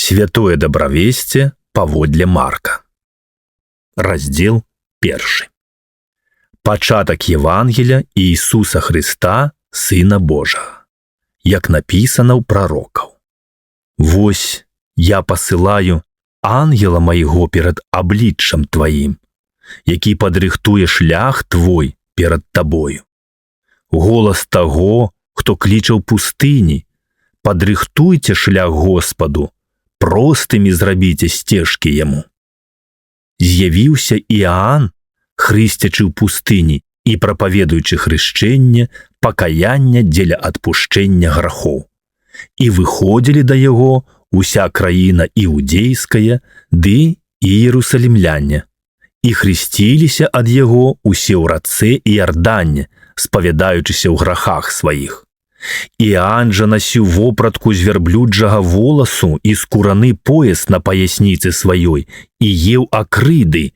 Святое добравесце паводле Марка. Раздзел 1. Пачатак Евангелія Ісуса Христа, Сына Божага, як напісана ў прарокаў. Вось я пасылаю ангела майго перад абліччам тваім, які падрыхтуе шлях твой перад табою. Голас таго, хто кліча ў пустыні: падрыхтуйце шлях Господу, простымі зрабіце сцежкі яму. З'явіўся Іаан, хрысцячы ў пустыні і прапаведуючы хрышчэнне, пакаяння дзеля адпушчэння грахоў. І выходзілі да яго уся краіна іудзейская ды і іерусалімляне, і хрысціліся ад яго усе ў рацэ Іардане, спавядаючыся ў грахах сваіх. Іаан жа насіў вопратку з вярблюджага воласу і скураны пояс на паясніцы сваёй і еў акрыды,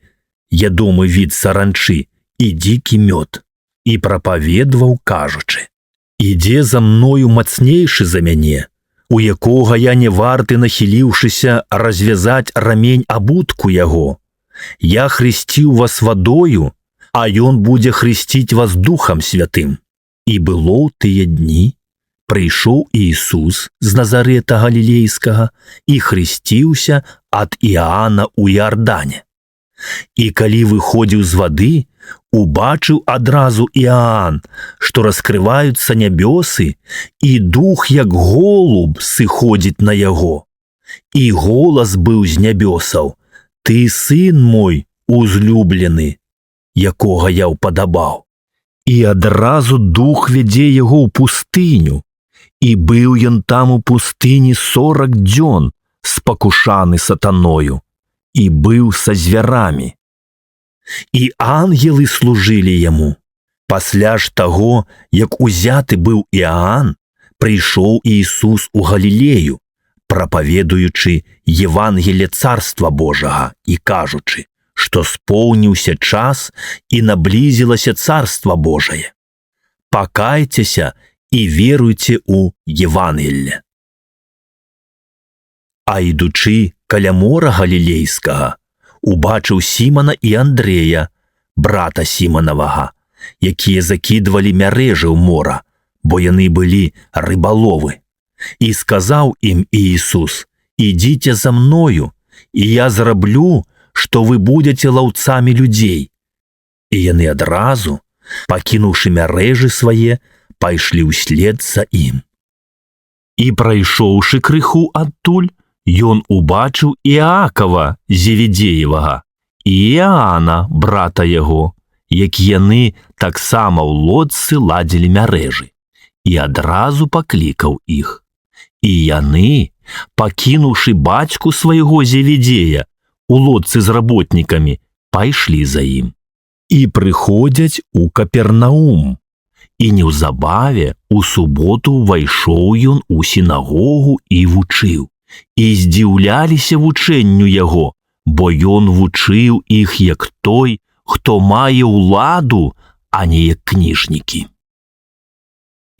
ядомы від саранчы, і дзікі мёд, і прапаведваў, кажучы: «Ідзе за мною мацнейшы за мяне, у якога я не варты, нахіліўшыся, развязаць рамень абутку яго. Я хрысціў вас вадою, а ён будзе хрысціць вас Духам Святым». І было ў тыя дні, прыйшоў Ісус з Назарэта Галілейскага і хрысціўся ад Іаана ў Іардане. І калі выходзіў з вады, убачыў адразу Іаан, што раскрываюцца нябёсы, і дух, як голуб, сыходзіць на яго. І голас быў з нябёсаў: «Ты сын мой узлюблены, якога я ўпадабаў». І адразу дух вядзе яго ў пустыню, і быў ён там у пустыні 40 дзён, спакушаны сатаною, і быў са звярамі. І ангелы служылі яму. Пасля ж таго, як узяты быў Іаан, прыйшоў Ісус у Галілею, прапаведуючы Евангелие Царства Божага і кажучы, што споўніўся час і наблізілася Царства Божае. Пакайцеся і веруйце ў Евангелле. А ідучы каля мора Галілейскага, убачыў Сімона і Андрэя, брата Сімонавага, якія закідвалі мярэжы ў мора, бо яны былі рыбаловы. І сказаў ім Ісус: «Ідзіце за мною, і я зраблю, што вы будзеце лаўцамі людзей». І яны адразу, пакінуўшы мярэжы свае, пайшлі ўслед за ім. І прайшоўшы крыху адтуль, ён убачыў Іакава Зеведзеевага і Іаана, брата яго, як яны таксама ў лодцы ладзілі мярэжы, і адразу паклікаў іх. І яны, пакінуўшы бацьку свайго Зеведзея у лодцы з работнікамі, пайшлі за ім. І прыходзяць у Капернаум. І неўзабаве у суботу ўвайшоў ён у сінагогу і вучыў. І здзіўляліся вучэнню яго, бо ён вучыў іх як той, хто мае ўладу, а не як кніжнікі.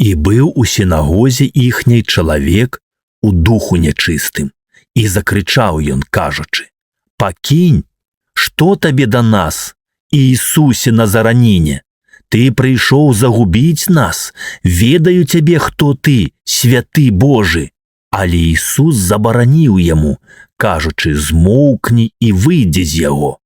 І быў у сінагозе іхняй чалавек у духу нячыстым, і закрычаў ён, кажучы: «Пакінь, што табе да нас, Іісусе Назараніне? Ты прыйшоў загубіць нас, ведаю цябе, хто ты, святы Божы». Але Ісус забараніў яму, кажучы: «Змоўкні і выйдзе з яго».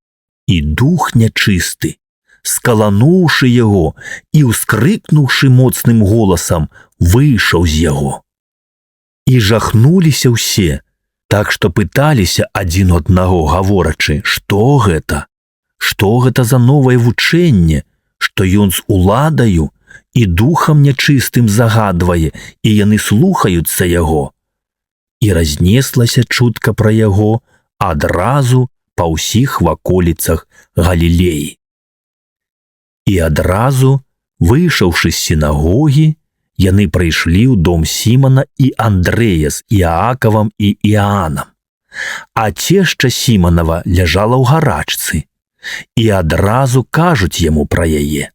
І дух нячысты, скалануўшы яго і ўскрыкнуўшы моцным голасам, выйшаў з яго. І жахнуліся ўсе, так што пыталіся адзін аднаго, гаворачы: «Што гэта? Што гэта за новае вучэнне, што ён з уладаю і духам нячыстым загадвае, і яны слухаюцца яго?» І разнеслася чутка пра яго адразу па ўсіх ваколіцах Галілеі. І адразу, выйшаўшы з сінагогі, яны прыйшлі ў дом Сімона і Андрэя з Іакавам і Іаанам. А цешча Сімонава ляжала ў гарачцы, і адразу кажуць яму пра яе.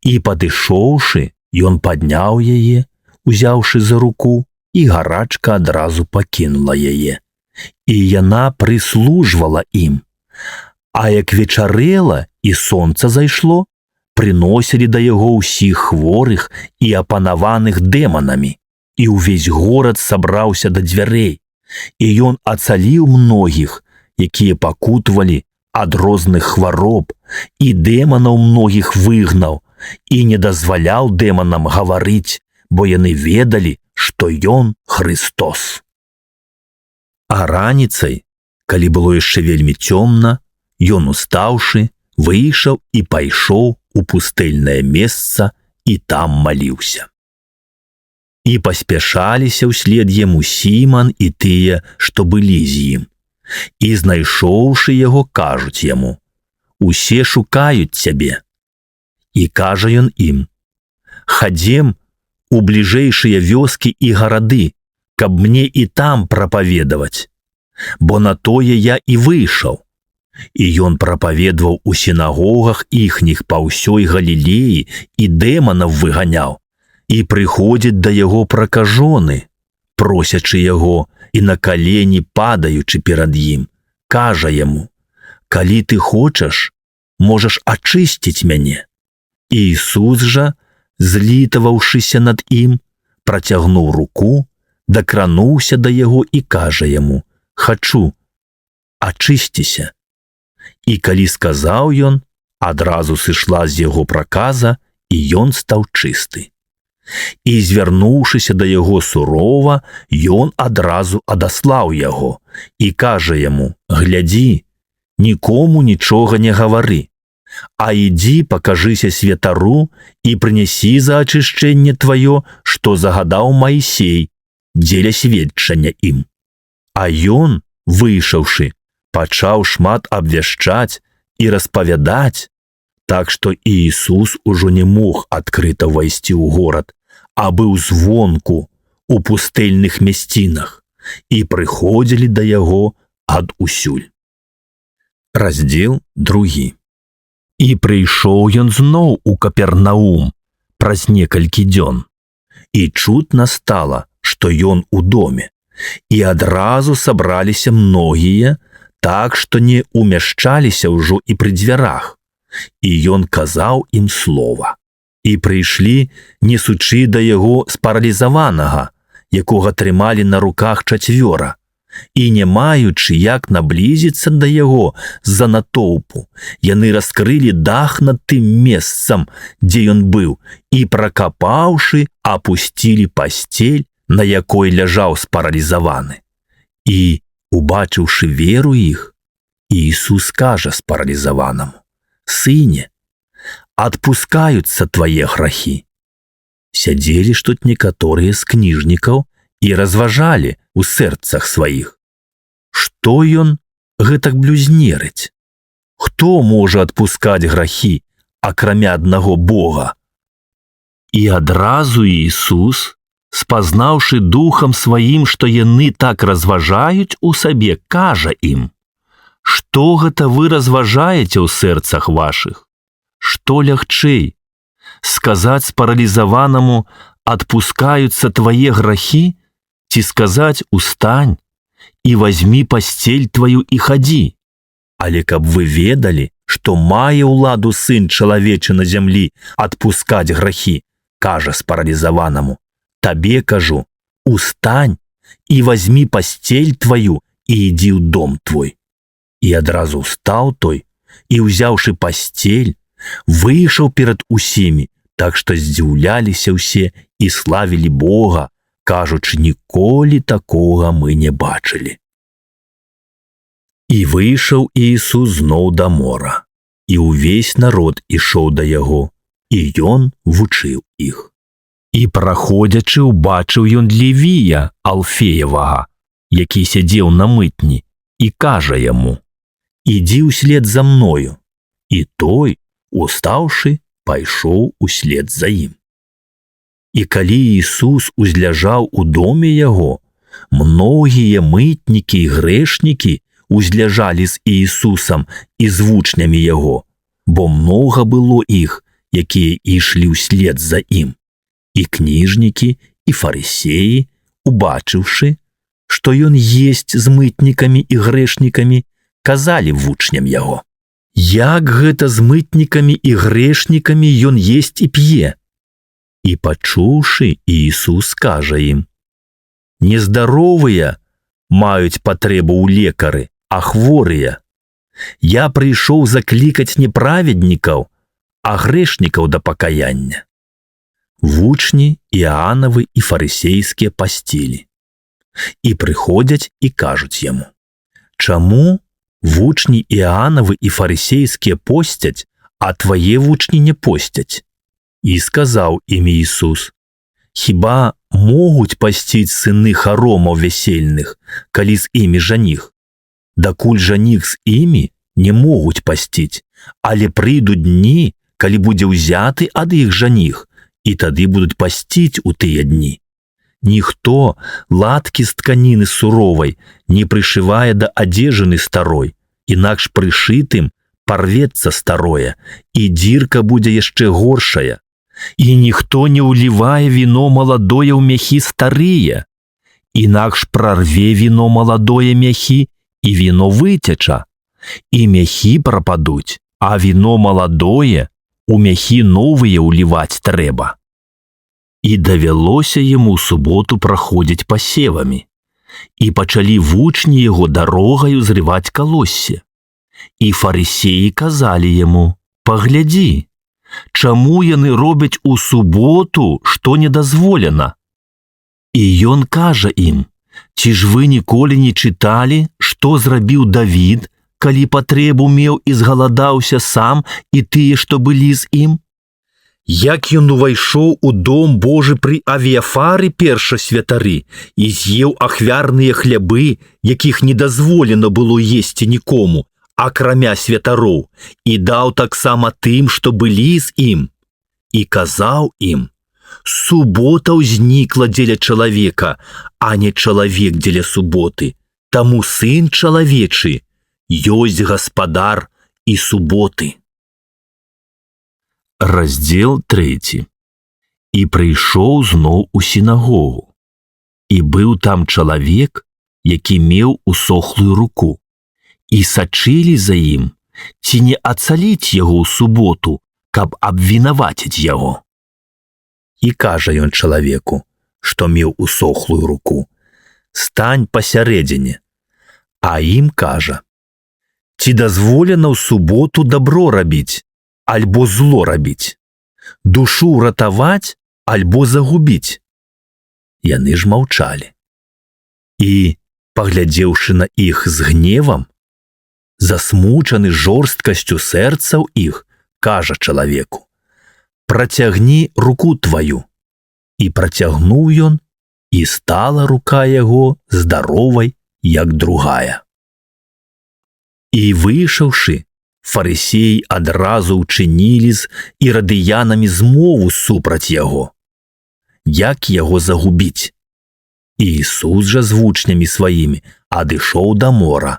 І падышоўшы, ён падняў яе, узяўшы за руку, і гарачка адразу пакінула яе, і яна прыслужвала ім. А як вечарэла і сонца зайшло, прыносілі да яго ўсіх хворых і апанаваных дэманамі, і ўвесь горад сабраўся да дзвярэй, і ён ацаліў многіх, якія пакутавалі ад розных хвароб, і дэманаў многіх выгнаў, і не дазваляў дэманам гаварыць, бо яны ведалі, што ён Хрыстос. А раніцай, калі было яшчэ вельмі цёмна, ён, устаўшы, выйшаў і пайшоў у пустэльнае месца і там маліўся. І паспяшаліся ўслед яму Сіман і тыя, што былі з ім. І, знайшоўшы яго, кажуць яму: «Усе шукаюць цябе». І кажа ён ім: «Хадзем у бліжэйшыя вёскі і гарады, каб мне і там прапаведаваць, бо на тое я і выйшаў». І ён прапаведваў у сінагогах іхніх па ўсёй Галілеі і дэманаў выганяў. І прыходзяць да яго пракажоны, просячы яго, і на калені падаючы перад ім, кажа яму: «Калі ты хочаш, можаш ачысціць мяне». І Ісус жа, злітаваўшыся над ім, працягнуў руку, дакрануўся да яго і кажа яму: «Хачу, ачысціся». І калі сказаў ён, адразу сышла з яго праказа, і ён стаў чысты. І, звярнуўшыся да яго сурова, ён адразу адаслаў яго і кажа яму: «Глядзі, нікому нічога не гавары, а ідзі пакажыся святару і прынясі за ачышчэнне тваё, што загадаў Маісей, дзеля сведчання ім». А ён, выйшаўшы, пачаў шмат абвяшчаць і распавядаць, так што Ісус ужо не мог адкрыта ўвайсці ў горад, а быў звонку у пустэльных мясцінах, і прыходзілі да яго адусюль. Раздзел 2. І прыйшоў ён зноў у Капернаум праз некалькі дзён, і чутна стала, што ён у доме, і адразу сабраліся многія, так што не умяшчаліся ўжо і пры дзвярах, і ён казаў ім слова. І прыйшлі, несучы да яго спаралізаванага, якога трымалі на руках 4, і не маючы як наблізіцца да яго з-за натоўпу, яны раскрылі дах над тым месцам, дзе ён быў, і, пракапаўшы, апусцілі пасцель, на якой ляжаў спаралізаваны. І, убачыўшы веру іх, Ісус кажа спаралізаванаму: «Сыне, адпускаюцца твае грахі». Сядзелі ж тут некаторыя з кніжнікаў і разважалі ў сэрцах сваіх: што ён гэтак блюзнерыць? Хто можа адпускаць грахі, акрамя аднаго Бога? І адразу Ісус, спазнаўшы духам сваім, што яны так разважаюць у сабе, кажа ім: «Што гэта вы разважаеце ў сэрцах вашых? Што лягчэй, сказаць спаралізаванаму: адпускаюцца твае грахі, ці сказаць: устань і вазьмі пасцель тваю і хадзі? Але каб вы ведалі, што мае ўладу Сын чалавечы на зямлі адпускаць грахі, кажа спаралізаванаму: табе кажу, устань і вазьмі пасцель тваю і ідзі ў дом твой. І адразу устаў той і, ўзяўшы пасцель, выйшаў перад усімі, так што здзіўляліся ўсе і славілі Бога, кажучы: ніколі такога мы не бачылі. І выйшаў Ісус зноў да мора, і ўвесь народ ішоў да яго, і ён вучыў іх. І, праходзячы, убачыў ён Левія Алфеевага, які сядзеў на мытні, і кажа яму: «Ідзі ўслед за мною». І той, устаўшы, пайшоў услед за ім. І калі Ісус узляжаў у доме яго, многія мытнікі і грэшнікі узляжалі з Ісусам і з вучнямі яго, бо многа было іх, якія ішлі ўслед за ім. І кніжнікі, і фарысеі, убачыўшы, што ён есць з мытнікамі і грэшнікамі, казалі вучням яго: «Як гэта з мытнікамі і грэшнікамі ён есць і п'е?» І пачуўшы, Ісус кажа ім: «Нездаровыя маюць патрэбу ў лекары, а хворыя. Я прыйшоў заклікаць не праведнікаў, а грэшнікаў да пакаяння». Вучні Іанавы і фарысейскія пасцілі. І прыходзяць і кажуць яму: «Чаму вучні Іанавы і фарысейскія посцяць, а твае вучні не посцяць?» І сказаў ім Ісус: «Хіба могуць пасціць сыны харомаў вясельных, калі з імі жаніх? Дакуль жаніх з імі не могуць пасціць, але прыйдуць дні, калі будзе ўзяты ад іх жаніх, і тады будуць пасціць у тыя дні. Ніхто латкі з тканіны суровай не прышывае да адзежыны старой, інакш прышытым парвецца старое, і дзірка будзе яшчэ горшая. І ніхто не ўлівае віно маладое ў мяхі старыя, інакш прарве віно маладое мяхі, і віно выцяча, і мяхі прападуць, а віно маладое у мяхі новыя ўліваць трэба». І давялося яму ў суботу праходзіць пасевамі, і пачалі вучні яго дарогаю зрываць калоссе. І фарысеі казалі яму: «Паглядзі, чаму яны робяць у суботу, што недазволена?» І ён кажа ім: «Ці ж вы ніколі не чыталі, што зрабіў Давід, калі патрэбу меў і згаладаўся сам і тыя, што былі з ім? Як ён увайшоў у дом Божы пры Авіяфары першасвятары і з'еў ахвярныя хлябы, якіх не дазволена было есці нікому, акрамя святароў, і даў таксама тым, што былі з ім. І казаў ім: субота ўзнікла дзеля чалавека, а не чалавек дзеля суботы. Таму сын чалавечы ёсць гаспадар і суботы». Раздзел 3. І прыйшоў зноў у сінагогу. І быў там чалавек, які меў усохлую руку. І сачылі за ім, ці не ацаліць яго ў суботу, каб абвінаваціць яго. І кажа ён чалавеку, што меў усохлую руку: «Стань пасярэдзіне». А ім кажа: «Ці дазволена ў суботу дабро рабіць, альбо зло рабіць? Душу ратаваць, альбо загубіць?» Яны ж маўчалі. І, паглядзеўшы на іх з гневам, засмучаны жорсткасцю сэрцаў іх, кажа чалавеку: «Працягні руку тваю». І працягнуў ён, і стала рука яго здаровай, як другая. І выйшаўшы, фарысеі адразу ўчынілі з ірадыянамі змову супраць яго, як яго загубіць. І Ісус жа з вучнямі сваімі адышоў да мора,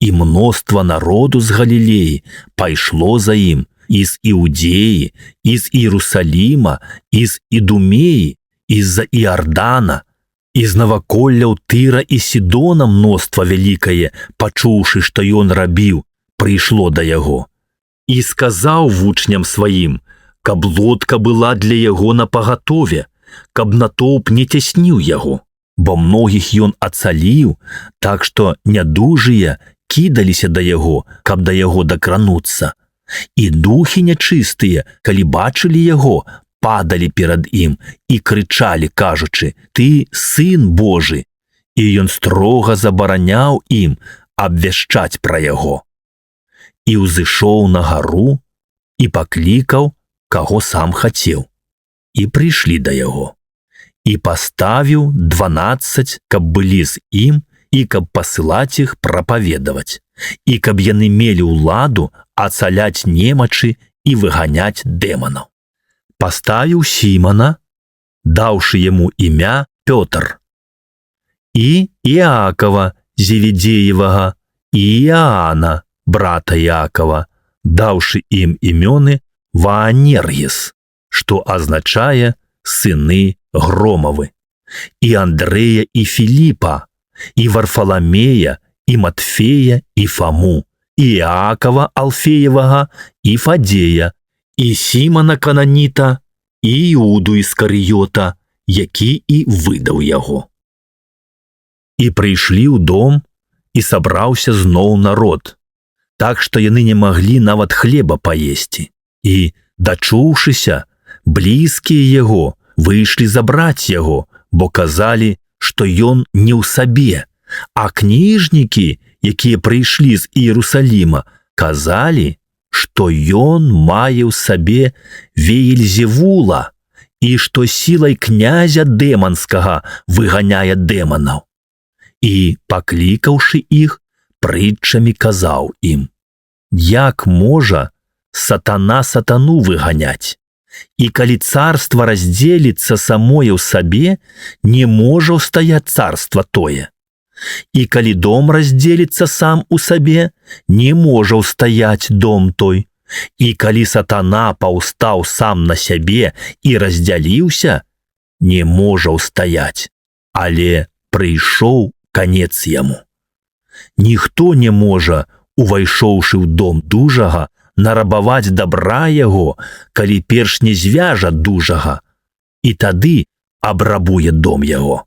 і мноства народу з Галілеі пайшло за ім, і з Іудеі, і з Іерусаліма, і з Ідумеі, і з-за Іордана, і з наваколляў Тыра і Сідона мноства вялікае, пачуўшы, што ён рабіў, прыйшло да яго. І сказаў вучням сваім, каб лодка была для яго напагатове, каб натоўп не цясніў яго, бо многіх ён ацаліў, так што нядужыя кідаліся да яго, каб да яго дакрануцца. І духі нячыстыя, калі бачылі яго, падалі перад ім і крычалі, кажучы: «Ты сын Божы!» І ён строга забараняў ім абвяшчаць пра яго. І ўзышоў на гару і паклікаў, каго сам хацеў. І прыйшлі да яго. І паставіў 12, каб былі з ім, і каб пасылаць іх прапаведаваць, і каб яны мелі ўладу ацаляць немачы і выганяць дэманаў. Паставіў Сімана, даўшы яму імя Пётр, і Іакава Зеведеевага, і Іаана, брата Іакава, даўшы ім імёны Ваанергіс, што азначае «сыны Громавы», і Андрэя і Філіпа, і Варфаламея, і Матфея, і Фому, і Іакова Алфеєвага, і Фадея, і Сімона Кананіта, і Іуду Іскаріота, які і видав яго. І прыйшлі ў дом, і сабраўся зноў народ, так што яны не маглі нават хлеба паесці. І, дачуўшыся, блізкія яго выйшлі забраць яго, бо казалі, што ён не ў сабе, а кніжнікі, якія прыйшлі з Іерусаліма, казалі, што ён мае ў сабе Веельзевула і што сілай князя дэманскага выганяе дэманаў. І, паклікаўшы іх, прытчамі казаў ім: як можа сатана сатану выганяць? І калі царства раздзеліцца самое ў сабе, не можа ўстаяць царства тое. І калі дом раздзеліцца сам у сабе, не можа ўстаяць дом той. І калі сатана паўстаў сам на сябе і раздзяліўся, не можа ўстаяць, але прыйшоў канец яму. Ніхто не можа, увайшоўшы ў дом дужага, нарабаваць дабра яго, калі перш не звяжа дужага, і тады абрабуе дом яго.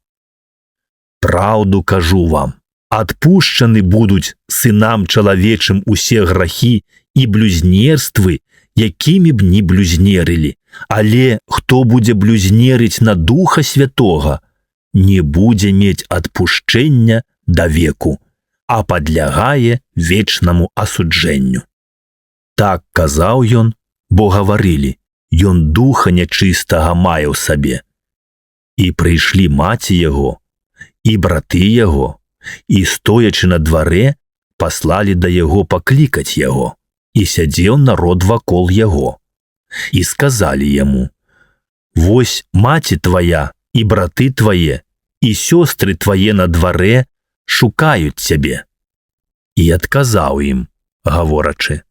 Праўду кажу вам, адпушчаны будуць сынам чалавечым усе грахі і блюзнерствы, якімі б ні блюзнерылі, але хто будзе блюзнерыць на Духа Святога, не будзе мець адпушчэння да веку, а падлягае вечнаму асуджэнню. Так казаў ён, бо гаварылі, ён духа нячыстага мае ў сабе. І прыйшлі маці яго, і браты яго, і, стоячы на дварэ, паслалі да яго паклікаць яго, і сядзеў народ вакол яго. І сказалі яму: вось маці твая і браты твае, і сёстры твае на дварэ шукаюць цябе. І адказаў ім, гаворачы: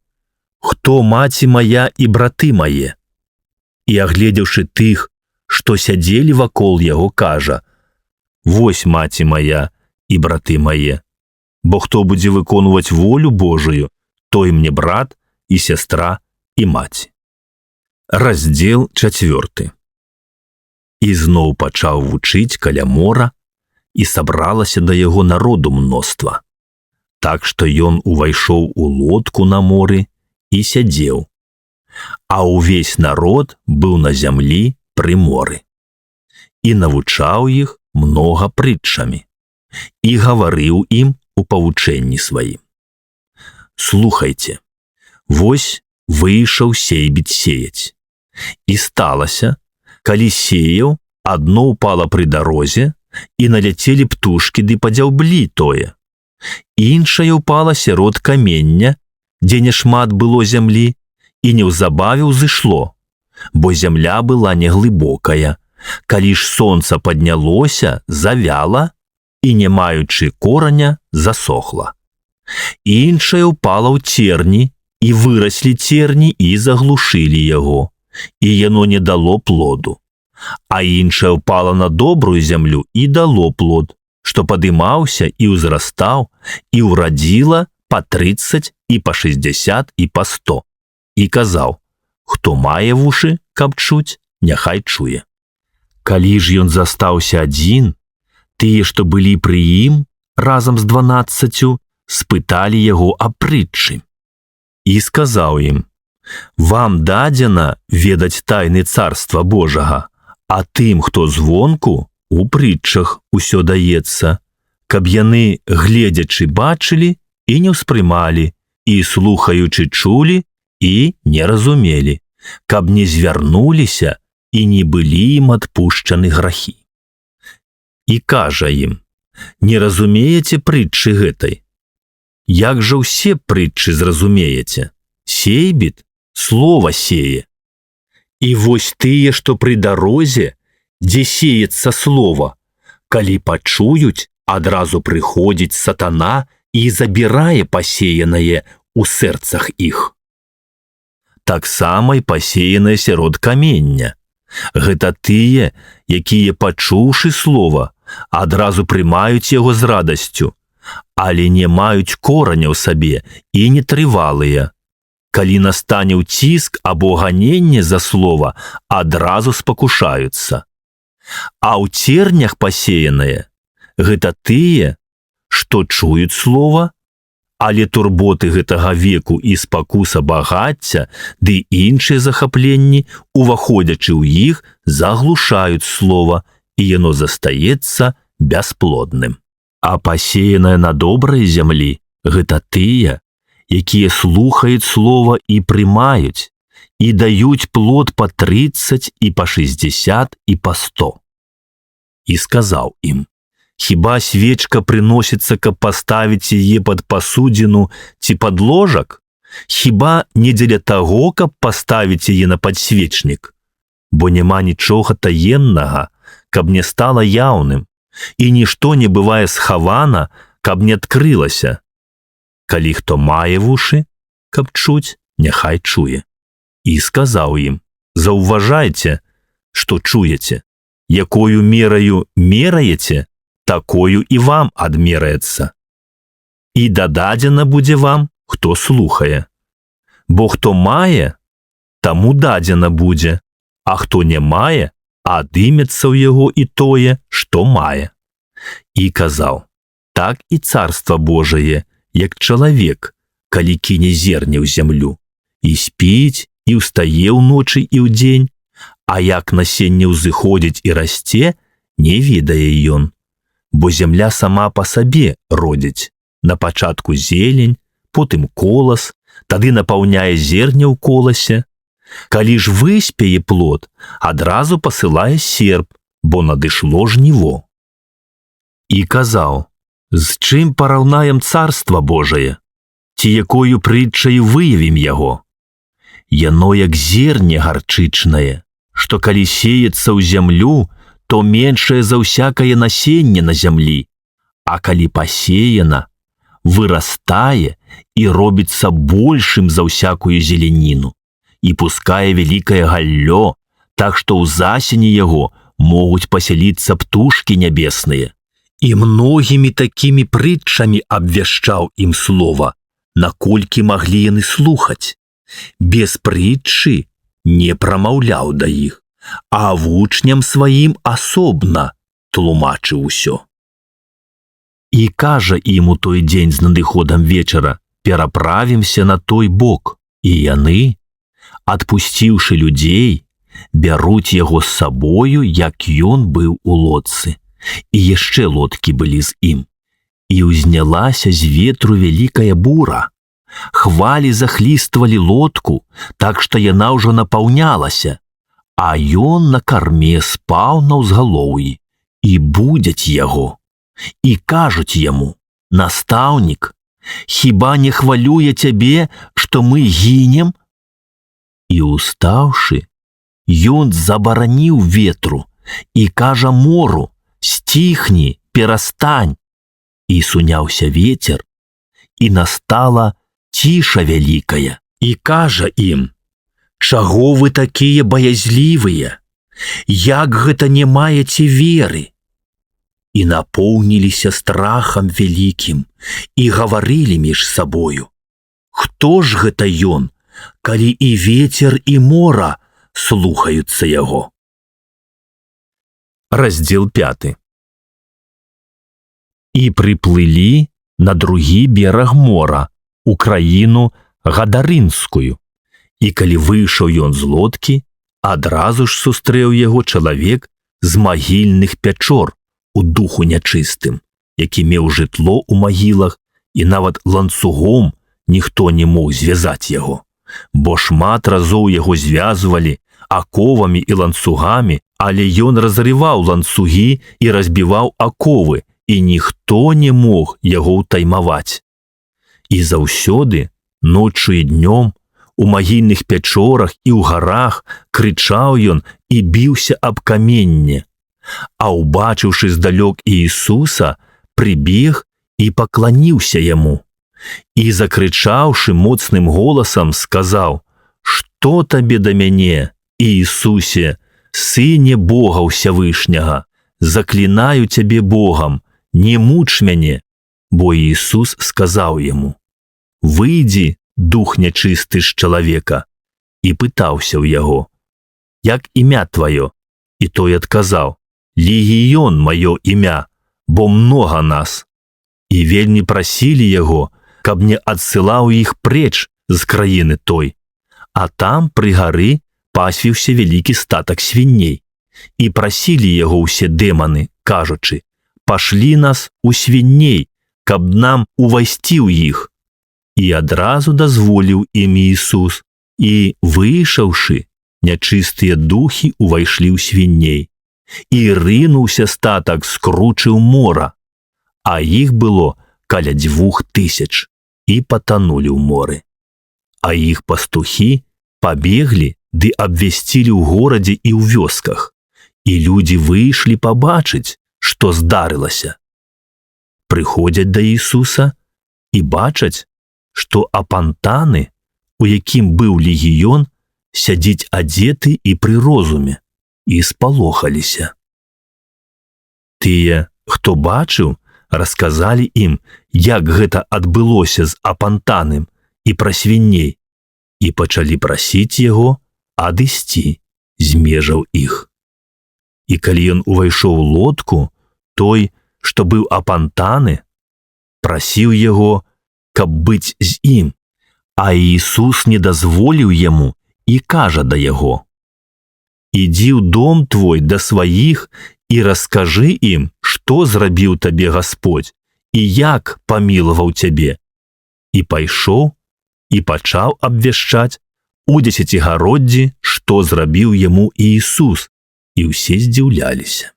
хто маці мая і браты мае? І, агледзеўшы тых, што сядзелі вакол яго, кажа: вось маці моя і браты мае, бо хто будзе выконваць волю Божую, той мне брат і сястра і маці. Раздзел 4. І зноў пачаў вучыць каля мора, і сабралася да яго народу мноства, так што ён увайшоў у лодку на моры і сядзеў, а ўвесь народ быў на зямлі пры моры. І навучаў іх многа прытчамі, і гаварыў ім у павучэнні сваім. Слухайце, вось выйшаў сейбіт сеяць. І сталася, калі сеяў, адно ўпала пры дарозе, і наляцелі птушкі ды падзяўблі тое. Іншае ўпала сярод камення, дзе няшмат было зямлі, і неўзабаве ўзышло, бо зямля была неглыбокая. Калі ж сонца паднялося, завяла, і, не маючы кораня, засохла. Іншае ўпала ў церні, і выраслі церні і заглушылі яго, і яно не дало плоду. А іншае ўпала на добрую зямлю і дало плод, што падымаўся і ўзрастаў, і ўрадзіла па 30 і па 60 і па 100. І казаў: хто мае вушы, каб чуць, няхай чуе. Калі ж ён застаўся адзін, тыя, што былі пры ім, разам з 12, спыталі яго аб прытчы. І сказаў ім: вам дадзена ведаць тайны царства Божага, а тым, хто звонку, у прытчах усё даецца, каб яны, гледзячы, бачылі і не ўспрымалі, і слухаючы чулі і не разумелі, каб не звярнуліся і не былі ім адпушчаны грахі. І кажа ім: не разумееце прытчы гэтай? Як жа ўсе прытчы зразумееце? Сейбіт слова сее. І вось тыя, што пры дарозе, дзе сеецца слова, калі пачуюць, адразу прыходзіць сатана і забірае пасеянае ў сэрцах іх. Таксама і пасеянае сярод камення. Гэта тыя, якія, пачуўшы слова, адразу прымаюць яго з радасцю, але не маюць кораня ў сабе і нетрывалыя. Калі настане ўціск або ганенне за слова, адразу спакушаюцца. А ў цернях пасеяныя гэта тыя, што чуюць слова, але турботы гэтага веку і спакуса багацця ды іншыя захапленні, уваходзячы ў іх, заглушаюць слова, і яно застаецца бясплодным. А пасеянае на добрай зямлі гэта тыя, якія слухаюць слова і прымаюць, і даюць плод па 30 і па 60 і па 100. І сказаў ім: хіба свечка прыносіцца, каб паставіць яе пад пасудзіну ці пад ложак? Хіба не дзеля таго, каб паставіць яе на падсвечнік? Бо няма нічога таемнага, каб не стала яўным, і нішто не бывае схавана, каб не адкрылася. Калі хто мае вушы, каб чуць, няхай чуе. І сказаў ім: заўважайце, што чуеце. Якою мераю мераеце, такою і вам адмераецца. І дададзена будзе вам, хто слухае. Бо хто мае, таму дадзена будзе, а хто не мае, адымецца ў яго і тое, што мае. І казаў: так і царства Божае, як чалавек, калі кіне зерне ў зямлю, і спіць, і ўстае ўночы і ўдзень, а як насенне ўзыходзіць і расце, не ведае ён. Бо зямля сама па сабе родзіць. На пачатку зелень, потым колас, тады напаўняе зерне ў коласе. Калі ж выспее плод, адразу пасылае серп, бо надышло жніво. І казаў: з чым параўнаем царства Божае? Ці якою прытчаю выявім яго? Яно як зерне гарчычнае, што калі сеецца ў зямлю, то меншае за ўсякае насенне на зямлі, а калі пасеяна, вырастае і робіцца большым за ўсякую зеляніну, і пускае вялікае галлё, так што ў засені яго могуць пасяліцца птушкі нябесныя. І многімі такімі прытчамі абвяшчаў ім слова, наколькі маглі яны слухаць. Без прытчы не прамаўляў да іх, а вучням сваім асобна тлумачыў усё. І кажа ім у той дзень з надыходам вечара: пераправімся на той бок. І яны, адпусціўшы людзей, бяруць яго з сабою, як ён быў у лодцы. І яшчэ лодкі былі з ім. І ўзнялася з ветру вялікая бура. Хвалі захліствалі лодку, так што яна ўжо напаўнялася, а ён на карме спаў на ўзгалоўі. І будзяць яго. І кажуць яму: настаўнік, хіба не хвалюе цябе, што мы гінем? І устаўшы, ён забараніў ветру і кажа мору: сціхні, перастань. І суняўся вецер, і настала ціша вялікая. І кажа ім: чаго вы такія баязлівыя? Як гэта не маеце веры? І напоўніліся страхам вялікім, і гаварылі між сабою: хто ж гэта ён, калі і вецер, і мора слухаюцца яго? Раздзел 5. І прыплылі на другі бераг мора, у краіну Гадарынскую. І калі выйшаў ён з лодкі, адразу ж сустрэў яго чалавек з магільных пячор у духу нячыстым, які меў жытло ў магілах, і нават ланцугом ніхто не мог звязаць яго, бо шмат разоў яго звязвалі аковамі і ланцугамі, але ён разрываў ланцугі і разбіваў аковы, і ніхто не мог яго ўтаймаваць. І заўсёды, ноччу і днём, у магільных пячорах і ў гарах крычаў ён і біўся аб каменне. А ўбачыўшы здалёк Іісуса, прыбег і пакланіўся яму. І, закрычаўшы моцным голасам, сказаў: «Што табе да мяне, Іісусе, Сыне Бога Ўсявышняга? заклинаю цябе Богам, не муч мяне, бо Ісус сказаў яму: «Выйдзі, дух нячысты з чалавека», і пытаўся ў яго: «Як імя тваё?» І той адказаў: «Легіён маё імя, бо многа нас». І вельмі прасілі яго, каб не адсылаў іх преч з краіны той. А там пры гары пасвіўся вялікі статак свіней. І прасілі яго ўсе дэманы, кажучы: «Пашлі нас у свіней, каб нам увайсці ў іх». І адразу дазволіў ім Ісус, і, выйшаўшы, нячыстыя духі увайшлі ў свіней. І рынуўся статак, скручыў мора, а іх было каля 2000, і патанулі ў моры. А іх пастухі пабеглі ды абвясцілі ў горадзе і ў вёсках, і людзі выйшлі пабачыць, што здарылася. Прыходзяць да Ісуса і бачаць, што апантаны, у якім быў легіён, сядзіць адзеты і пры розуме, і спалохаліся. Тыя, хто бачыў, расказалі ім, як гэта адбылося з апантаным і пра свіней, і пачалі прасіць яго адысці з межаў іх. І калі ён увайшоў у лодку, той, што быў апантаны, прасіў яго, каб быць з ім, а Ісус не дазволіў яму і кажа да яго: «Ідзі ў дом твой да сваіх і раскажы ім, што зрабіў табе Гасподзь і як памілаваў цябе». І пайшоў і пачаў абвяшчаць у дзесяцігароддзі, што зрабіў яму Ісус, і ўсе здзіўляліся.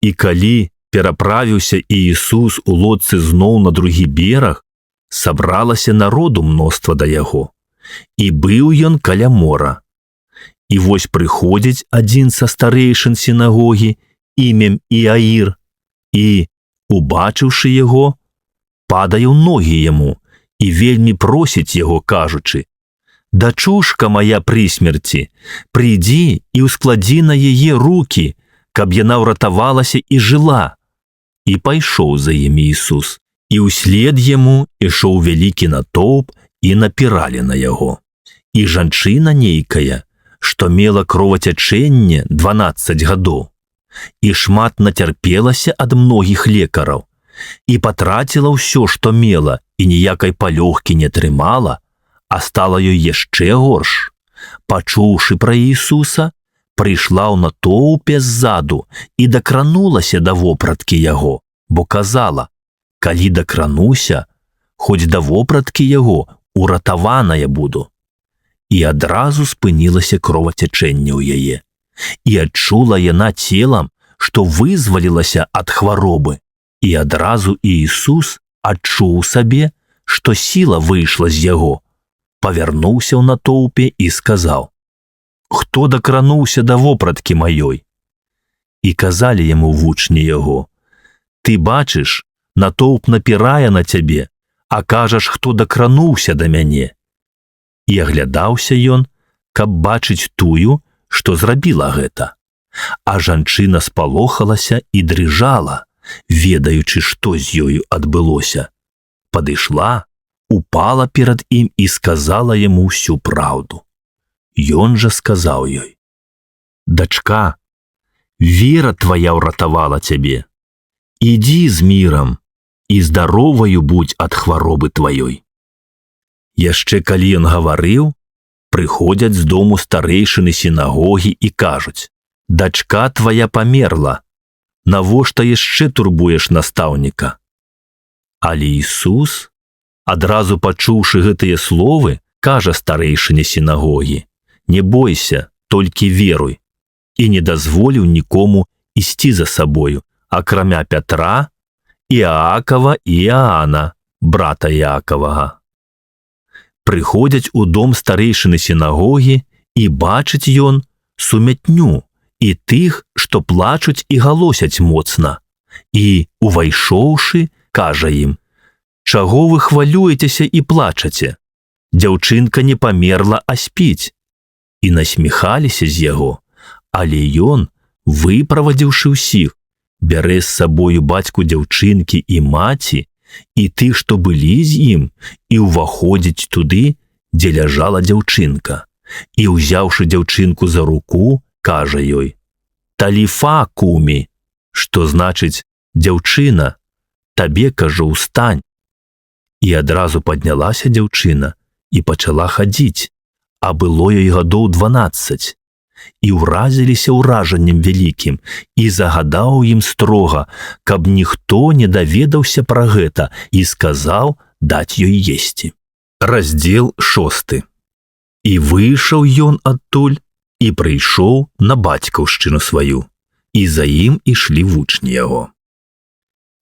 І калі пераправіўся Ісус у лодцы зноў на другі бераг, сабралася народу мноства да яго, і быў ён каля мора. І вось прыходзіць адзін са старэйшын сінагогі імем Іаір, і, убачыўшы яго, падае ў ногі яму і вельмі просіць яго, кажучы: «Дачушка моя пры смерці, прыйдзі і ўскладзі на яе рукі, каб яна ўратавалася і жыла». І пайшоў за ім Ісус, і ўслед яму ішоў вялікі натоўп, і напіралі на яго. І жанчына нейкая, што мела кровацячэнне 12 гадоў, і шмат нацярпелася ад многіх лекараў, і патраціла ўсё, што мела, і ніякай палёгкі не трымала, а стала ёй яшчэ горш. Пачуўшы пра Ісуса, прыйшла ў натоўпе ззаду і дакранулася да вопраткі яго, бо казала: «Калі дакрануся, хоць да вопраткі яго уратаваная буду». І адразу спынілася кровацячэнне ў яе, і адчула яна целам, што вызвалілася ад хваробы, і адразу Ісус адчуў сабе, што сіла выйшла з яго, павярнуўся ў натоўпе і сказаў: «Хто дакрануўся да вопраткі маёй?» І казалі яму вучні яго: «Ты бачыш, натоўп напірае на цябе, а кажаш, хто дакрануўся да мяне». І аглядаўся ён, каб бачыць тую, што зрабіла гэта. А жанчына спалохалася і дрыжала, ведаючы, што з ёю адбылося. Падышла, упала перад ім і сказала яму ўсю праўду. Ён жа сказаў ёй: «Дачка, вера твая ўратавала цябе. Ідзі з мірам і здароваю будзь ад хваробы тваёй». Яшчэ калі ён гаварыў, прыходзяць з дому старэйшыны сінагогі і кажуць: «Дачка твая памерла, навошта яшчэ турбуеш настаўніка?» Але Ісус, адразу пачуўшы гэтыя словы, кажа старэйшыне сінагогі: «Не бойся, толькі веруй», і не дазволіў нікому ісці за сабою, акрамя Пятра, Іакава і Іаана, брата Іакавага. Прыходзяць у дом старэйшыны сінагогі, і бачыць ён сумятню і тых, што плачуць і галосяць моцна. І, увайшоўшы, кажа ім: «Чаго вы хвалюецеся і плачаце? Дзяўчынка не памерла, а спіць». І насміхаліся з яго, але ён, выправадзіўшы ўсіх, бярэ з сабою бацьку дзяўчынкі і маці, і тых, што былі з ім, і ўваходзіць туды, дзе ляжала дзяўчынка. І, узяўшы дзяўчынку за руку, кажа ёй: «Таліфа, кумі», што значыць: «Дзяўчына, табе, кажу, устань». І адразу паднялася дзяўчына і пачала хадзіць, а было ёй гадоў 12. І ўразіліся ўражаннем вялікім, і загадаў ім строга, каб ніхто не даведаўся пра гэта, і сказаў даць ёй есці. Раздзел 6. І выйшаў ён адтуль, і прыйшоў на бацькаўшчыну сваю, і за ім ішлі вучні яго.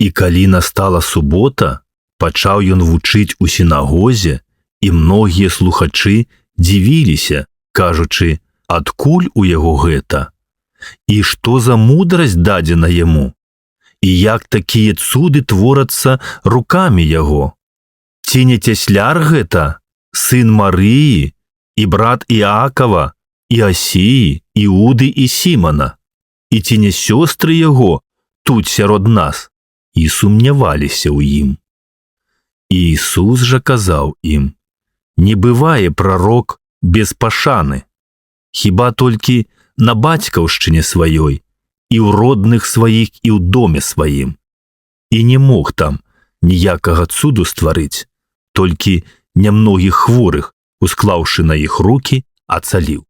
І калі настала субота, пачаў ён вучыць у сінагозе, і многія слухачы дзівіліся, кажучы: «Адкуль у яго гэта? І што за мудрасць дадзена яму? І як такія цуды творацца рукамі яго? Ці не цясляр гэта, сын Марыі, і брат Іакава, і Асіі, Іуды і Сімона? І ці не сёстры яго тут сярод нас?» І сумняваліся ў ім. І Ісус жа казаў ім: «Не бывае прарок без пашаны, хіба толькі на бацькаўшчыне сваёй, і ў родных сваіх, і ў доме сваім. І не мог там ніякага цуду стварыць, толькі нямногіх хворых, усклаўшы на іх рукі, ацаліў.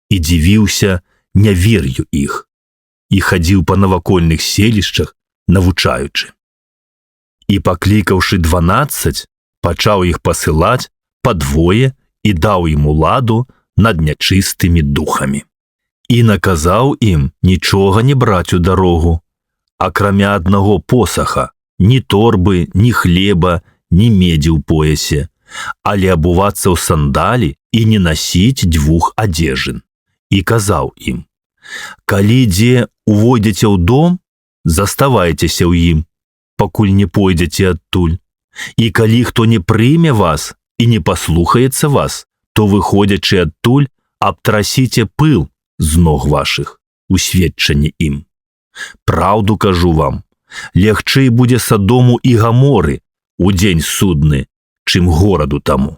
І дзівіўся нявер'ю іх, і хадзіў па навакольных селішчах, навучаючы. І, паклікаўшы 12, пачаў іх пасылаць па двое і даў ім уладу над нячыстымі духамі. І наказаў ім нічога не браць у дарогу, акрамя аднаго посаха, ні торбы, ні хлеба, ні медзі ў поясе, але абувацца ў сандалі і не насіць 2 адзежын. І казаў ім: «Калі дзе увойдзеце ў дом, заставайцеся ў ім, пакуль не пойдзеце адтуль. І калі хто не прыме вас і не паслухаецца вас, то, выходзячы адтуль, абтрасіце пыл з ног вашых у сведчанні ім. Праўду кажу вам, лягчэй будзе Садому і Гаморы у дзень судны, чым гораду таму».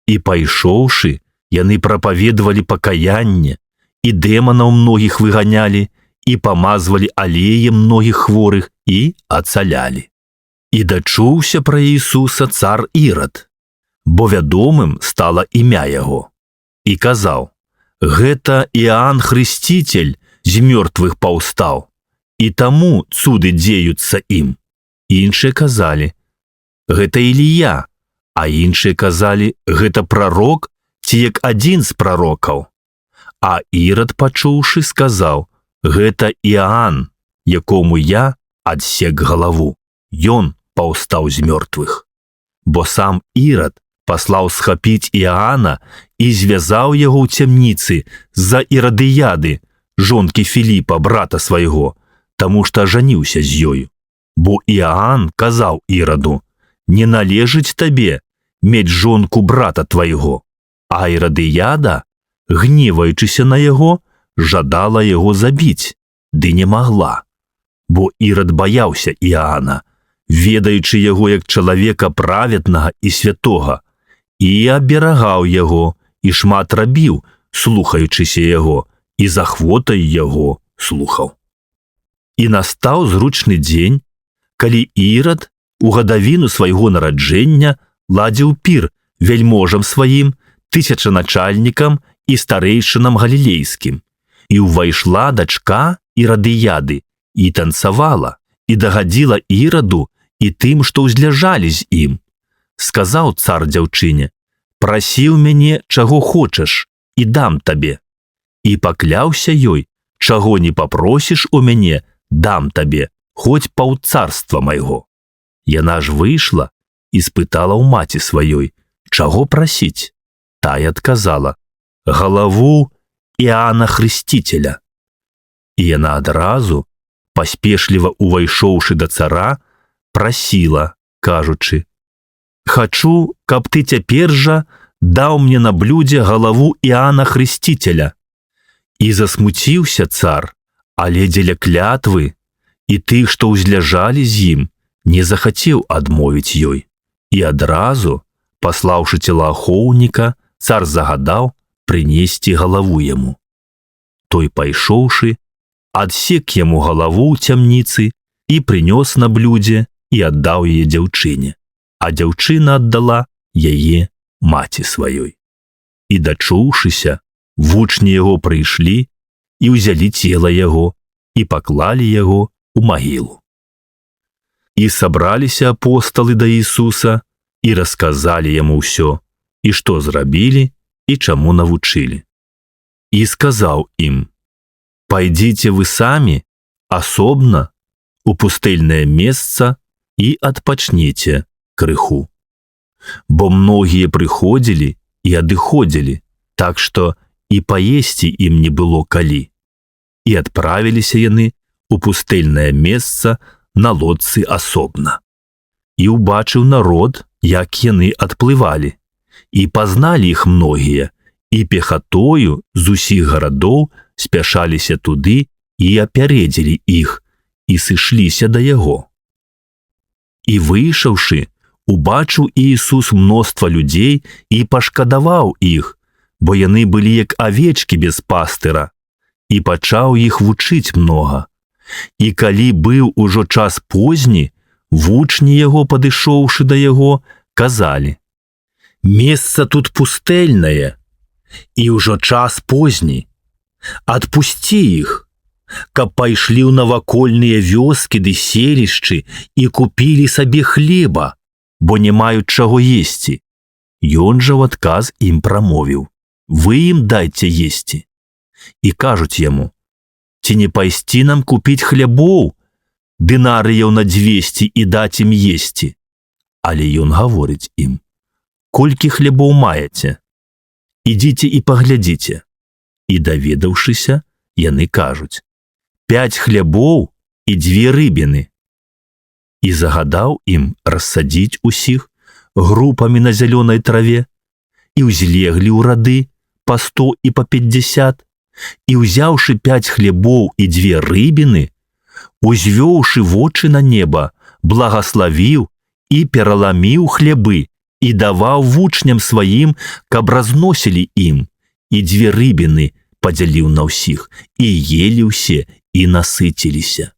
І пайшоўшы, яны прапаведавалі пакаянне, і дэманаў многіх выганялі, і памазвалі алеем многіх хворых, і ацалялі. І дачуўся пра Ісуса цар Ірад, бо вядомым стала імя яго. І казаў: «Гэта Іоанн Хрысціцель з мёртвых паўстаў, і таму цуды дзеюцца ім». Іншыя казалі: «Гэта Ілія», а іншыя казалі: «Гэта прарок, ці як адзін з прарокаў». А Ірад, пачуўшы, сказаў: «Гэта Іоанн, якому я адсек галаву. Ён паўстаў з мёртвых». Бо сам Ірад паслаў схапіць Іоанна і звязаў яго ў цямніцы з-за Ірадыяды, жонкі Філіпа, брата свайго, таму што ажаніўся з ёю. Бо Іоанн казаў Іраду: «Не належыць табе мець жонку брата твайго». А Ірадыяда, гневаючыся на яго, жадала яго забіць, ды не магла. Бо Ірад баяўся Іоанна, ведаючы яго як чалавека праведнага і святога, і аберагаў яго, і шмат рабіў, слухаючыся яго, і з ахвотай яго слухаў. І настаў зручны дзень, калі Ірад у гадавіну свайго нараджэння ладзіў пір вельможам сваім, тысячаначальнікам і старэйшынам галілейскім. І ўвайшла дачка Ірадыяды і танцавала, і дагадзіла Іраду і тым, што ўзляжалі з ім. Сказаў цар дзяўчыне: «Прасі ў мяне, чаго хочаш, і дам табе». І пакляўся ёй: «Чаго не папросіш у мяне, дам табе, хоць паўцарства майго». Яна ж выйшла і спытала ў маці сваёй: «Чаго прасіць?» Тая адказала: «Галаву Іоанна Хрысціцеля». І яна адразу, паспешліва увайшоўшы да цара, прасіла, кажучы: «Хачу, каб ты цяпер жа даў мне на блюдзе галаву Іоанна Хрысціцеля». І засмуціўся цар, Але дзеля клятвы і тых, што ўзляжалі з ім, не захацеў адмовіць ёй. І адразу, паслаўшы цела ахоўніка, цар загадаў прынесці галаву яму. Той, пайшоўшы, адсек яму галаву ў цямніцы і прынёс на блюдзе і аддаў яе дзяўчыне, а дзяўчына аддала яе маці сваёй. І дачуўшыся, вучні яго прыйшлі і ўзялі цела яго і паклалі яго у магілу. І сабраліся апосталы да Ісуса і расказалі яму ўсё, і што зрабілі, і чаму навучылі. І сказаў ім: «Пайдзіце вы самі асобна у пустэльнае месца і адпачніце крыху. Бо многія прыходзілі і адыходзілі, так што і паесці ім не было калі. І адправіліся яны у пустэльнае месца на лодцы асобна. І ўбачыў народ, як яны адплывалі, і пазналі іх многія, і пехатою з усіх гарадоў спяшаліся туды і апярэдзілі іх, і сышліся да яго. І выйшаўшы, убачыў Іісус мноства людзей і пашкадаваў іх, бо яны былі як авечкі без пастыра, і пачаў іх вучыць многа. І калі быў ужо час позні, вучні яго, падышоўшы да яго, казалі: «Месца тут пустэльнае, і ўжо час позні. Адпусці іх, каб пайшлі ў навакольныя вёскі ды селішчы і купілі сабе хлеба, бо не маюць чаго есці». Ён жа ў адказ ім прамовіў: «Вы ім дайце есці». І кажуць яму: «Ці не пайсці нам купіць хлябоў, дынарыяў на 200 і даць ім есці?» Але ён гаворыць ім: «Колькі хлябоў маеце? Ідзіце і паглядзіце». І даведаўшыся, яны кажуць: 5 хлябоў і 2 рыбіны. І загадаў ім рассадзіць усіх групамі на зялёнай траве, і ўзлеглі ў рады па 100 і па 50, і ўзяўшы 5 хлябоў і 2 рыбіны, узвёўшы вочы на неба, благаславіў і пераламіў хлябы і даваў вучням сваім, каб разносілі ім, і 2 рыбіны падзяліў на ўсіх, і елі ўсе і насыціліся.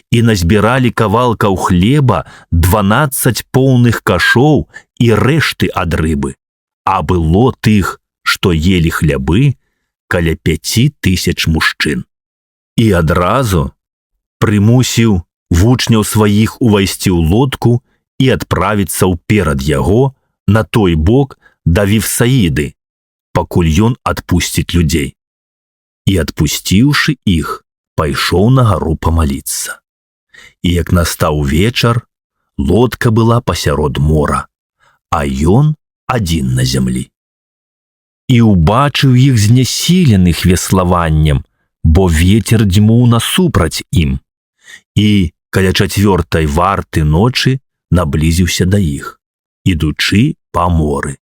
І назбіралі кавалкаў хлеба 12 поўных кашоў і рэшты ад рыбы, а было тых, што елі хлябы, каля 5000 мужчын. І адразу прымусіў вучняў сваіх увайсці ў лодку і адправіцца ўперад яго на той бок да Вифсаіды, пакуль ён адпусціць людзей. І адпусціўшы іх, пайшоў на гару памаліцца. І як настаў вечар, лодка была пасярод мора, а ён адзін на зямлі. І ўбачыў іх знясіленых веславаннем, бо ветер дзьмуў насупраць ім. І каля 4-й варты ночы наблізіўся да іх, ідучы па моры,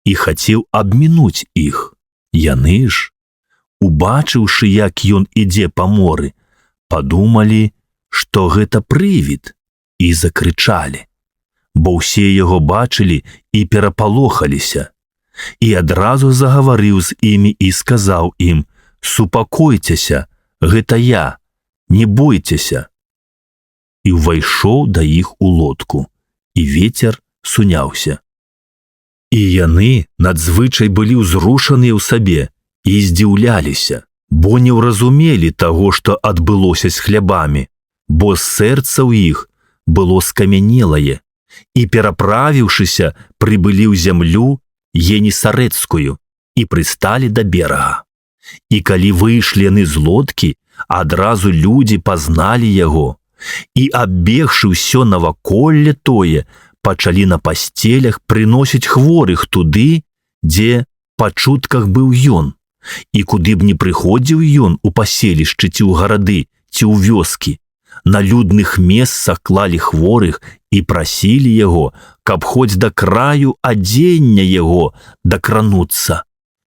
і хацеў абмінуць іх. Яны ж, убачыўшы, як ён ідзе па моры, падумалі, што гэта прывід, і закрычалі, бо ўсе яго бачылі і перапалохаліся. І адразу загаварыў з імі і сказаў ім: «Супакойцеся, гэта я, не бойцеся». І ўвайшоў да іх у лодку, і ветер суняўся. І яны надзвычай былі ўзрушаныя ў сабе і здзіўляліся, бо не ўразумелі таго, што адбылося з хлябамі, бо сэрца ў іх было скамянелае, і, пераправіўшыся, прыбылі ў зямлю Генісарэцкую і прысталі да берага. І калі выйшлі яны з лодкі, адразу людзі пазналі яго, і, аббегшы ўсё наваколле тое, пачалі на пасцелях прыносіць хворых туды, дзе па чутках быў ён, і куды б не прыходзіў ён у паселішчы ці ў гарады, ці ў вёскі, на людных месцах клалі хворых і прасілі яго, каб хоць да краю адзення яго дакрануцца.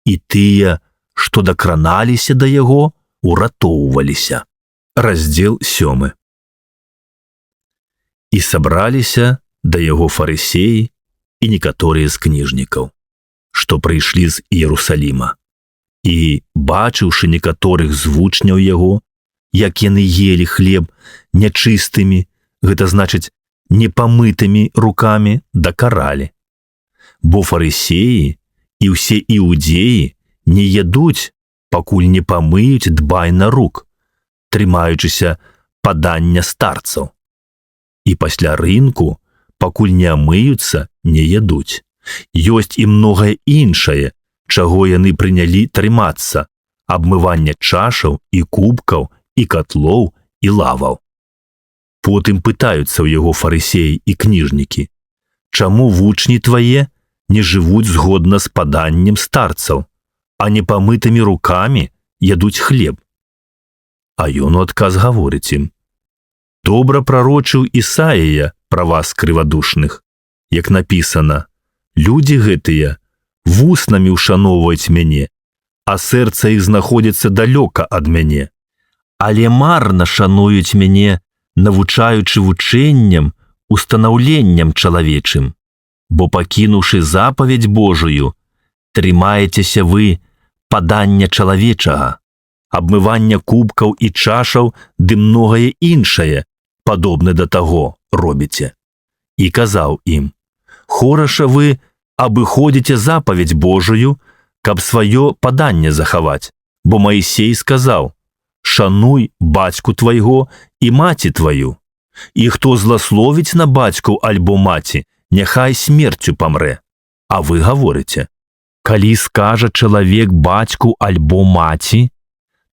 І тыя, што дакраналіся да яго, уратоўваліся. Раздзел 7. І сабраліся да яго фарысеі і некаторыя з кніжнікаў, што прыйшлі з Іерусаліма. І, бачыўшы некаторых з вучняў яго, як яны елі хлеб нячыстымі, гэта значыць непамытымі рукамі, дакаралі. Бо фарысеі і ўсе іудеі не ядуць, пакуль не памыюць дбайна рук, трымаючыся падання старцаў. І пасля рынку, пакуль не амыюцца, не ядуць. Ёсць і многае іншае, чаго яны прынялі трымацца: абмыванне чашаў і кубкаў, і катлоў, і лаваў. Потым пытаюцца ў яго фарысеі і кніжнікі: чаму вучні твае не жывуць згодна з паданнем старцаў, а непамытымі рукамі ядуць хлеб? А ён у адказ гаворыць ім: добра прарочыў Ісаія пра вас, крывадушных, як напісана: людзі гэтыя вуснамі ўшаноўваюць мяне, а сэрца іх знаходзіцца далёка ад мяне, але марна шануюць мяне, навучаючы вучэнням, устанаўленням чалавечым, бо пакінуўшы запаведь Божую, трымаецеся вы падання чалавечага, абмывання кубкаў і чашаў ды многае іншае, падобны да таго, робіце. І казаў ім: хораша вы абыходзіце запаведь Божую, каб сваё паданне захаваць, бо Маісей сказаў: шануй бацьку твайго і маці тваю, і хто зласловіць на бацьку альбо маці, няхай смерцю памрэ. А вы гаворыце: калі скажа чалавек бацьку альбо маці,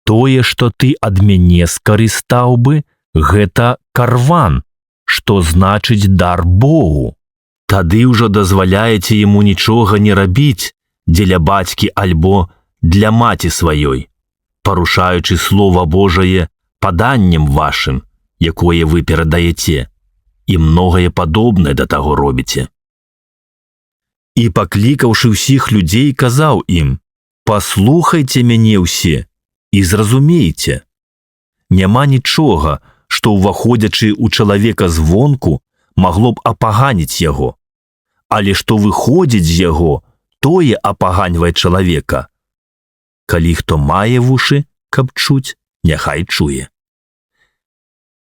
тое, што ты ад мяне скарыстаў бы, гэта карван, што значыць дар Богу. Тады ўжо дазваляеце яму нічога не рабіць дзеля бацькі альбо для маці сваёй, парушаючы Слова Божае паданнем вашым, якое вы перадаяце, і многае падобнае да таго робіце. І, паклікаўшы ўсіх людзей, казаў ім: паслухайце мяне ўсе і зразумейце. Няма нічога, што, ўваходзячы ў чалавека звонку, магло б апаганіць яго, але што выходзіць з яго, тое апаганьвае чалавека. Калі хто мае вушы, каб чуць, няхай чуе.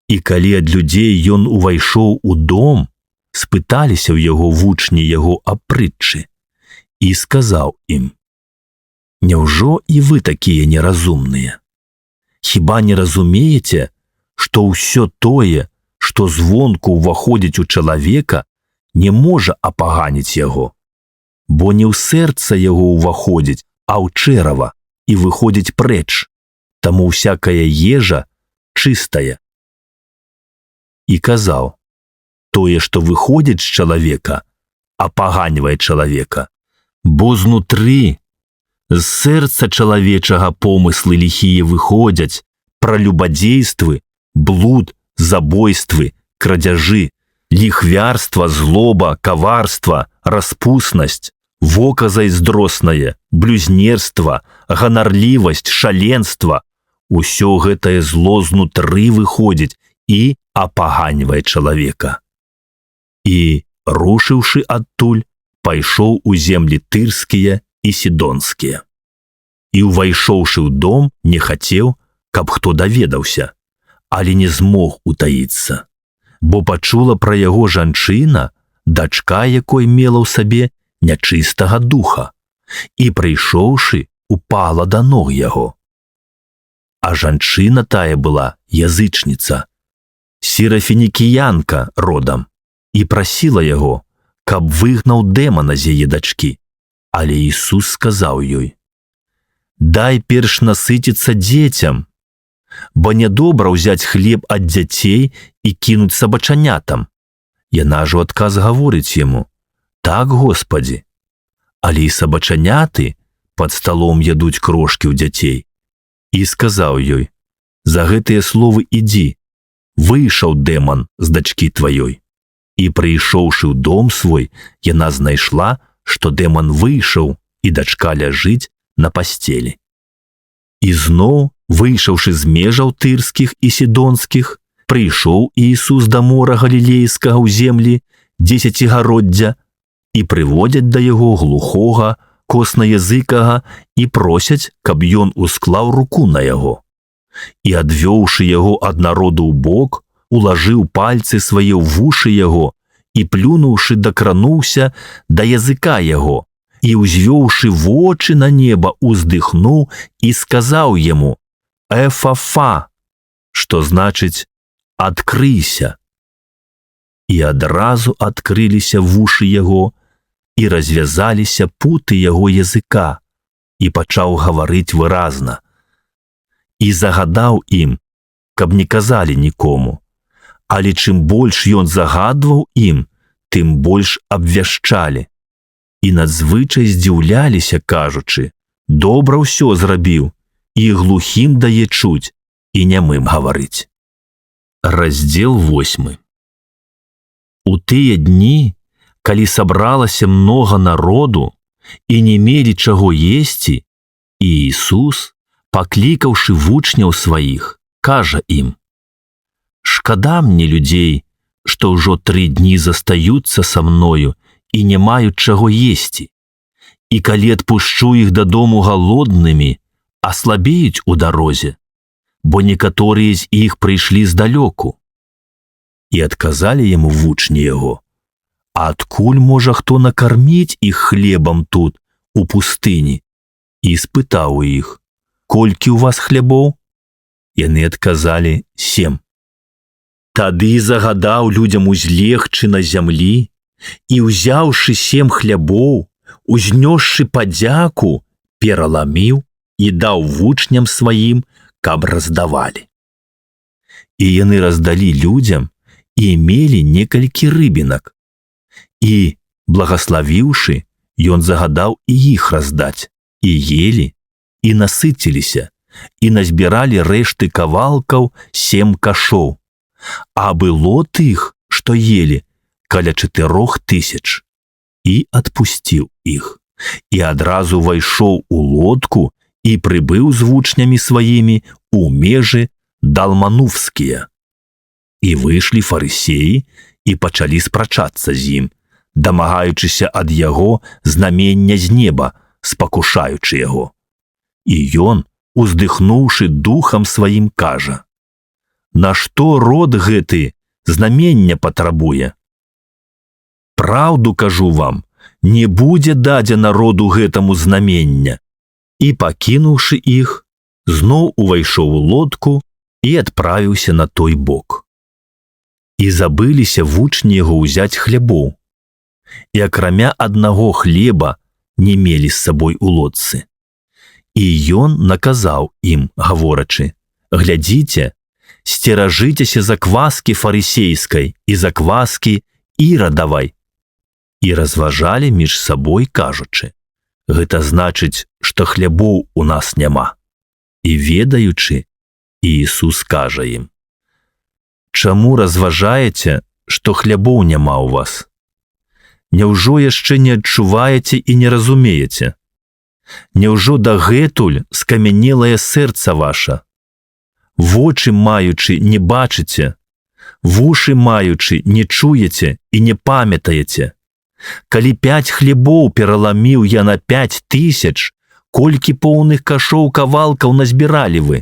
І калі ад людзей ён увайшоў у дом, спыталіся ў яго вучні яго аб прытчы, і сказаў ім: няўжо і вы такія неразумныя? Хіба не разумееце, што ўсё тое, што звонку ўваходзіць у чалавека, не можа апаганіць яго, бо не ў сэрца яго ўваходзіць, а ў чэрава, і выходзіць прэч, таму ўсякая ежа чыстая. І казаў: тое, што выходзіць з чалавека, апаганьвае чалавека, бо знутры, з сэрца чалавечага помыслы ліхія выходзяць: пралюбадзействы, блуд, забойствы, крадзяжы, ліхвярства, злоба, каварства, распуснасць, вока зайздроснае, блюзнерства, ганарлівасць, шаленства. Усё гэтае зло знутры выходзіць і апаганьвае чалавека. І, рушыўшы адтуль, пайшоў у землі тырскія і сідонскія. І, увайшоўшы ў дом, не хацеў, каб хто даведаўся, але не змог утаіцца, бо пачула пра яго жанчына, дачка якой мела ў сабе нячыстага духа, і, прыйшоўшы, упала да ног яго. А жанчына тая была язычніца, сірафінікіянка родам, і прасіла яго, каб выгнаў дэмана з яе дачкі. Але Ісус сказаў ёй: дай перш насыціцца дзецям, бо нядобра ўзяць хлеб ад дзяцей і кінуць сабачанятам. Яна ж у адказ гаворыць яму: так, Господі, але і сабачаняты пад сталом ядуць крошкі ў дзяцей. І сказаў ёй: за гэтыя словы ідзі, выйшаў дэман з дачкі тваёй. І, прыйшоўшы ў дом свой, яна знайшла, што дэман выйшаў, і дачка ляжыць на пасцелі. І зноў Выйшаўшы з межаў тырскіх і сідонскіх, прыйшоў Ісус да мора галілейскага ў землі дзесяцігароддзя, і прыводзяць да яго глухога, коснаязыкага і просяць, каб ён усклаў руку на яго. І адвёўшы яго ад народу ў бок, улажыў пальцы свае ў вушы яго і, плюнуўшы, дакрануўся да языка яго і, узвёўшы вочы на неба, уздыхнуў і сказаў яму: «Эфафа», што значыць «адкрыйся». І адразу адкрыліся вушы яго, і развязаліся путы яго языка, і пачаў гаварыць выразна. І загадаў ім, каб не казалі нікому, але чым больш ён загадваў ім, тым больш абвяшчалі. І надзвычай здзіўляліся, кажучы: «Добра ўсё зрабіў, і глухім дае чуць, і нямым гаварыць». Раздзел 8. У тыя дні, калі сабралася многа народу і не мелі чаго есці, і Ісус, паклікаўшы вучняў сваіх, кажа ім: «Шкада мне людзей, што ўжо 3 дні застаюцца са мною і не маюць чаго есці, і калі адпушчу іх дадому галоднымі, аслабеюць у дарозе, бо некаторыя з іх прыйшлі здалёку». І адказалі яму вучні яго: «А адкуль можа хто накарміць іх хлебам тут, у пустыні?» І спытаў у іх: «Колькі ў вас хлябоў?» Яны адказалі: 7. Тады загадаў людзям узлегчы на зямлі, і, узяўшы 7 хлябоў, узнёсшы падзяку, пераламіў і даў вучням сваім, каб раздавалі. І яны раздалі людзям, і мелі некалькі рыбінак. І, благаславіўшы, ён загадаў і іх раздаць, і елі, і насыціліся, і назбіралі рэшты кавалкаў 7 кашоў, а было тых, што елі, каля 4000. І адпусціў іх, і адразу вайшоў у лодку і прыбыў з вучнямі сваімі у межы далмануфскія. І выйшлі фарысеі і пачалі спрачацца з ім, дамагаючыся ад яго знамення з неба, спакушаючы яго. І ён, уздыхнуўшы духам сваім, кажа: «Нашто род гэты знамення патрабуе? Праўду кажу вам, не будзе дадзена роду гэтаму знамення». І, пакінуўшы іх, зноў увайшоў у лодку і адправіўся на той бок. І забыліся вучні яго ўзяць хлябоў, і акрамя аднаго хлеба не мелі з сабой у лодцы. І ён наказаў ім, гаворачы: «Глядзіце, сцеражыцеся закваскі фарысейскай і закваскі Ірадавай». І разважалі між сабой, кажучы: «Гэта значыць, што хлябоў у нас няма». І ведаючы, Ісус кажа ім: «Чаму разважаеце, што хлябоў няма ў вас? Няўжо яшчэ не адчуваеце і не разумееце? Няўжо дагэтуль скамянелае сэрца ваша? Вочы маючы не бачыце, вушы маючы не чуеце і не памятаеце? Калі 5 хлебоў пераламіў я на 5000, колькі поўных кашоў кавалкаў назбіралі вы?»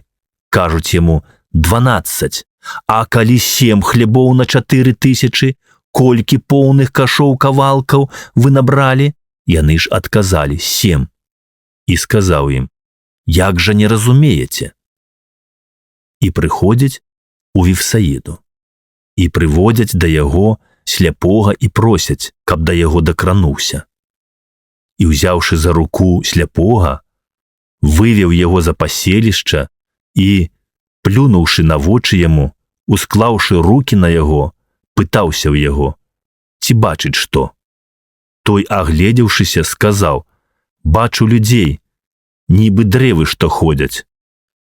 Кажуць яму: 12. А калі 7 хлебоў на 4000, колькі поўных кашоў кавалкаў вы набралі? Яны ж адказалі: 7. І сказаў ім: «Як жа не разумееце?» І прыходзяць у Вифсаіду, і прыводзяць да яго сляпога і просяць, каб да яго дакрануўся. І, узяўшы за руку сляпога, вывеў яго за паселішча і, плюнуўшы на вочы яму, усклаўшы рукі на яго, пытаўся ў яго: «Ці бачыць што?» Той, агледзеўшыся, сказаў: «Бачу людзей, нібы дрэвы, што ходзяць».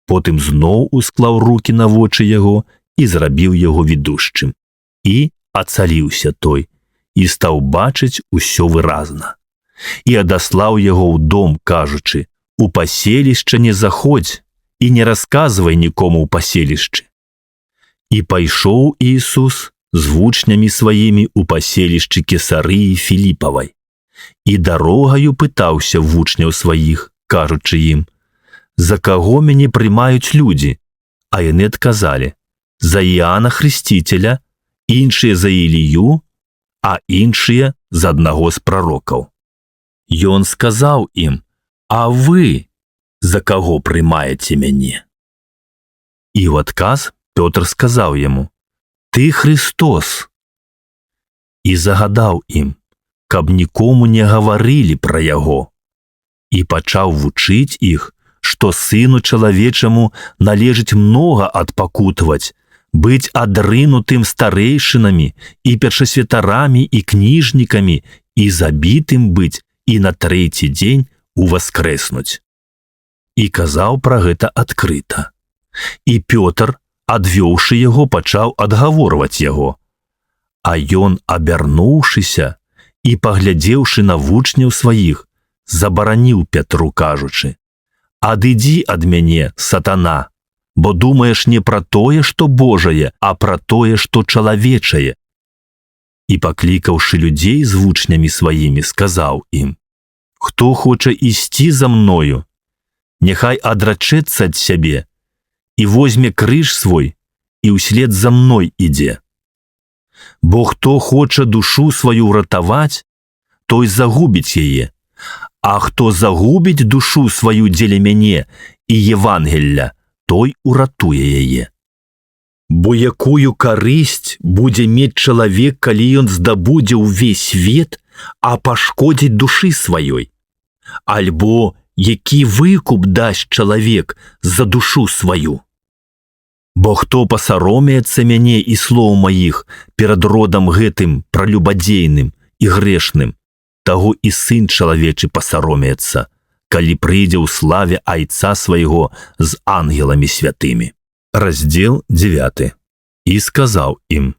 Потым зноў усклаў рукі на вочы яго і зрабіў яго відушчым. І ацаліўся той, і стаў бачыць усё выразна. І адаслаў яго ў дом, кажучы: «У паселішча не заходзь і не расказвай нікому ў паселішчы. І пайшоў Ісус з вучнямі сваімі ў паселішчы Кесарыі Філіпавай. І дарогаю пытаўся вучняў сваіх, кажучы ім: «За каго мяне прымаюць людзі?» А яны адказалі: «За Іана Хрысціцеля, іншыя за Ілію, а іншыя за аднаго з прарокаў». Ён сказаў ім: «А вы за каго прымаеце мяне?» І ў адказ Пётр сказаў яму: «Ты Христос». І загадаў ім, каб нікому не гаварылі пра яго. І пачаў вучыць іх, што Сыну Чалавечаму належыць многа адпакутваць, быць адрынутым старэйшынамі і першасвятарамі і кніжнікамі і забітым быць і на трэці дзень уваскрэснуць. І казаў пра гэта адкрыта. І Пётр, адвёўшы яго, пачаў адгаворваць яго. А ён, абярнуўшыся і паглядзеўшы на вучняў сваіх, забараніў Пятру, кажучы: «Адыдзі ад мяне, сатана, бо думаеш не пра тое, што Божае, а пра тое, што чалавечае». І, паклікаўшы людзей з вучнямі сваімі, сказаў ім: «Хто хоча ісці за мною, няхай адрачэцца ад сябе і возьме крыж свой і ўслед за мной ідзе. Бо хто хоча душу сваю ўратаваць, той загубіць яе, а хто загубіць душу сваю дзеля мяне і Евангелля, той уратуе яе. Бо якую карысць будзе мець чалавек, калі ён здабудзе ўвесь свет, а пашкодзіць душы сваёй? Альбо які выкуп дасць чалавек за душу сваю? Бо хто пасаромеецца мяне і слоў маіх перад родам гэтым пралюбадзейным і грэшным, таго і Сын Чалавечы пасаромеецца, калі прыйдзе ў славе Айца свайго з ангеламі святымі». Раздзел 9. І сказаў ім: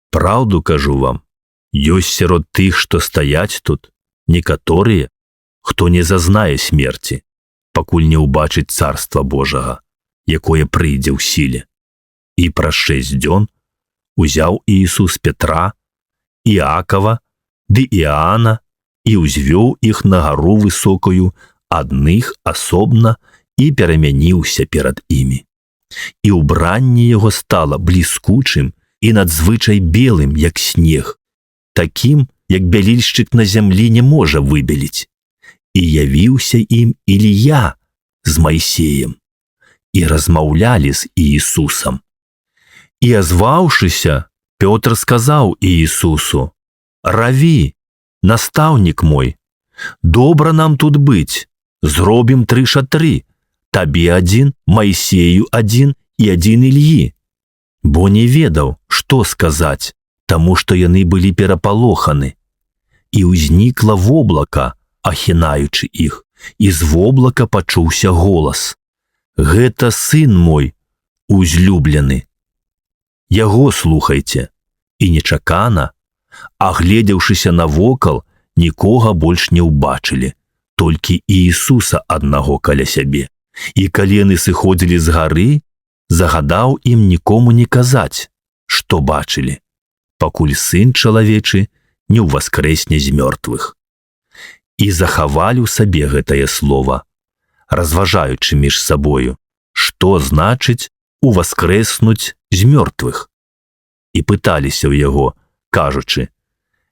«Праўду кажу вам, ёсць сярод тых, што стаяць тут, некаторыя, хто не зазнае смерці, пакуль не ўбачыць Царства Божага, якое прыйдзе ў сіле». І праз 6 дзён узяў Іісус Петра, Іакава ды Іаана і ўзвёў іх на гару высокую, адных асобна, і перамяніўся перад імі. І ўбранне яго стала бліскучым і надзвычай белым, як снег, такім, як бялільшчык на зямлі не можа выбеліць. І явіўся ім Ілія з Майсеем, і размаўлялі з Іісусам. І азваўшыся, Пётр сказаў Іісусу: «Раві, настаўнік мой, добра нам тут быць, зробім 3 шатры, табе адзін, Майсею адзін і адзін Ільі». Бо не ведаў, што сказаць, таму што яны былі перапалоханы. І ўзнікла воблака, ахінаючы іх, і з воблака пачуўся голас: «Гэта сын мой узлюблены. Яго слухайце». І нечакана, агледзеўшыся навокал, нікога больш не ўбачылі, толькі Іісуса аднаго каля сябе. І калі яны сыходзілі з гары, загадаў ім нікому не казаць, што бачылі, пакуль Сын Чалавечы не ўваскрэсне з мёртвых. І захавалі ў сабе гэтае слова, разважаючы між сабою, што значыць «уваскрэснуць з мёртвых». І пыталіся ў яго, кажучы: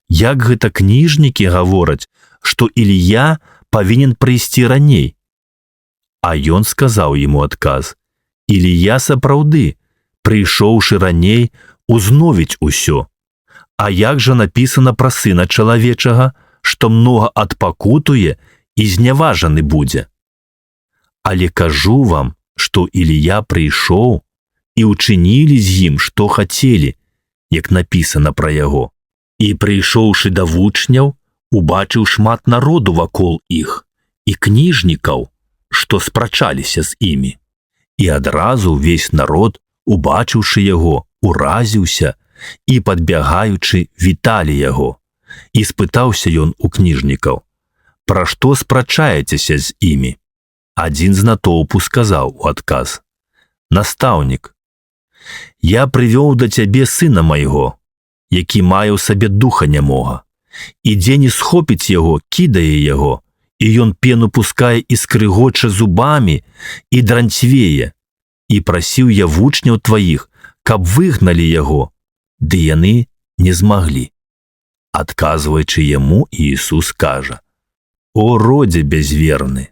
«Як гэта кніжнікі гавораць, што Ілія павінен прыйсці раней?» А ён сказаў ім у адказ: «Ілія сапраўды, прыйшоўшы раней, узновіць усё. А як жа напісана пра Сына Чалавечага, што многа адпакутуе і зняважаны будзе? Але кажу вам, што Ілія прыйшоў, і ўчынілі з ім, што хацелі, як напісана пра яго. І прыйшоўшы да вучняў, убачыў шмат народу вакол іх і кніжнікаў, што спрачаліся з імі. І адразу ўвесь народ, убачыўшы яго, уразіўся і, падбягаючы, віталі яго. І спытаўся ён у кніжнікаў: «Пра што спрачаецеся з імі?» Адзін з натоўпу сказаў у адказ: «Настаўнік, я прывёў да цябе сына майго, які мае ў сабе духа нямога, і дзе не схопіць яго, кідае яго, і ён пену пускае і скрыгоча зубамі і дранцвее, і прасіў я вучняў тваіх, каб выгналі яго, ды яны не змаглі». Адказваючы яму, Ісус кажа: «О родзе бязверны,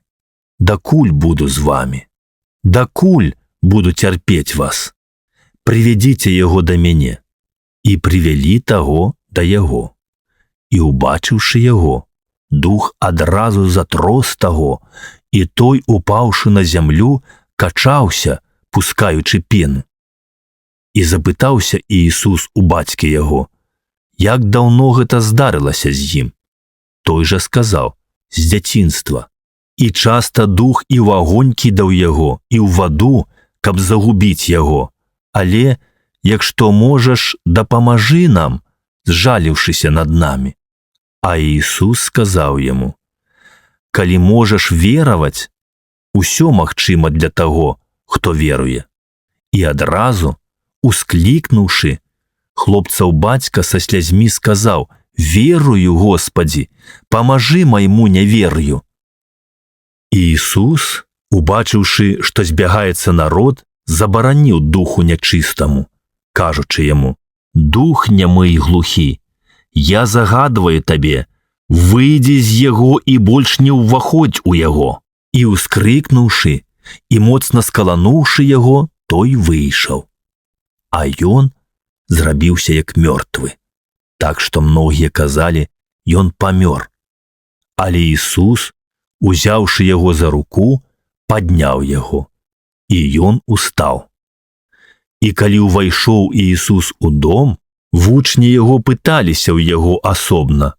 дакуль буду з вамі? Дакуль буду цярпець вас? Прывядзіце яго да мяне». І прывялі таго да яго. І убачыўшы яго, дух адразу затрос таго, і той, упаўшы на зямлю, качаўся, пускаючы пену. І запытаўся Ісус у бацькі яго: «Як даўно гэта здарылася з ім?» Той жа сказаў: «З дзяцінства. І часта дух і ў агонь кідаў яго, і ў ваду, каб загубіць яго. Але, як што можаш, дапамажы нам, зжаліўшыся над намі». А Ісус сказаў яму: «Калі можаш вераваць, усё магчыма для таго, хто веруе». І адразу, усклікнуўшы, хлопцаў бацька са слязьмі сказаў: «Верую, Господі, памажы майму нявер'ю». І Ісус, убачыўшы, што збягаецца народ, забараніў духу нячыстаму, кажучы яму: «Дух нямы і глухі, я загадваю табе, выйдзі з яго і больш не ўваходзь у яго». І ўскрыкнуўшы і моцна скалануўшы яго, той выйшаў. А ён зрабіўся як мёртвы, так што многія казалі: «Ён памёр». Але Ісус, узяўшы яго за руку, падняў яго, і ён устаў. І калі ўвайшоў Ісус у дом, вучні яго пыталіся ў яго асобна: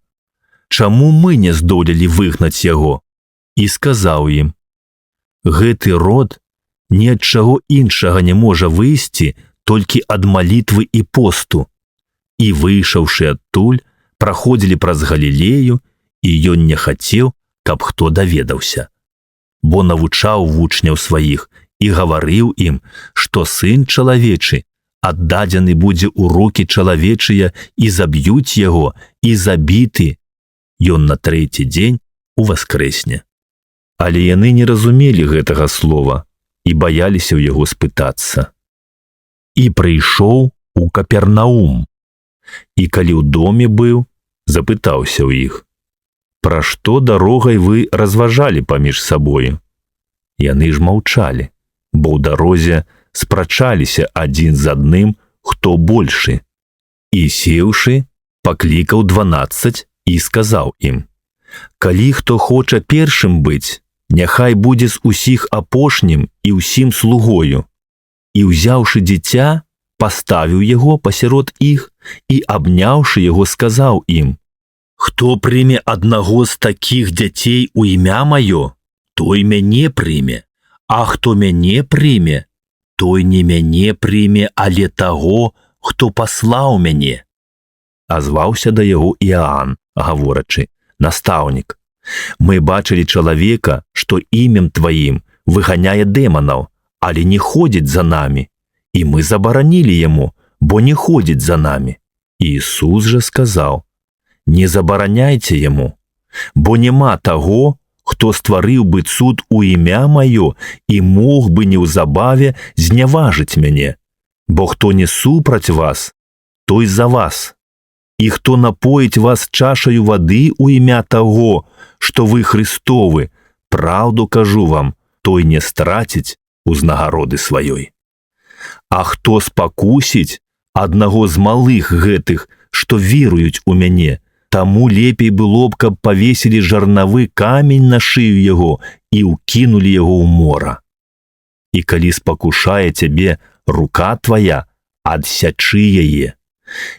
«Чаму мы не здолелі выгнаць яго?» І сказаў ім: «Гэты род ні ад чаго іншага не можа выйсці, толькі ад малітвы і посту». І выйшаўшы адтуль, праходзілі праз Галілею, і ён не хацеў, каб хто даведаўся. Бо навучаў вучняў сваіх і гаварыў ім, што сын чалавечы аддадзены будзе ў рукі чалавечыя, і заб'юць яго, і забіты ён на трэці дзень уваскрэсне. Але яны не разумелі гэтага слова і баяліся ў яго спытацца. І прыйшоў у Капернаум, і калі ў доме быў, запытаўся ў іх: «Пра што дарогай вы разважалі паміж сабою?» Яны ж маўчалі, бо ў дарозе спрачаліся адзін з адным, хто большы. І сеўшы, паклікаў 12 і сказаў ім: «Калі хто хоча першым быць, няхай будзе з усіх апошнім і ўсім слугою». І, ўзяўшы дзіця, паставіў яго пасярод іх і, абняўшы яго, сказаў ім: «Хто прыме аднаго з такіх дзяцей у імя маё, той мяне прыме, а хто мяне прыме, той не мяне прыме, але таго, хто паслаў мяне». А зваўся да яго Іаан, гаворачы: «Настаўнік, мы бачылі чалавека, што імем тваім выганяе дэманаў, але не ходзіць за намі, і мы забаранілі яму, бо не ходзіць за намі». Ісус жа сказаў: «Не забараняйце яму, бо няма таго, хто стварыў бы цуд у імя маё і мог бы неўзабаве зняважыць мяне, бо хто не супраць вас, той за вас. І хто напоіць вас чашаю вады ў імя таго, што вы Христовы, праўду кажу вам, той не страціць узнагароды сваёй. А хто спакусіць аднаго з малых гэтых, што веруюць у мяне, таму лепей было б, каб павесілі жарнавы камень на шыю яго і ўкінулі яго ў мора. І калі спакушае цябе рука твая, адсячы яе.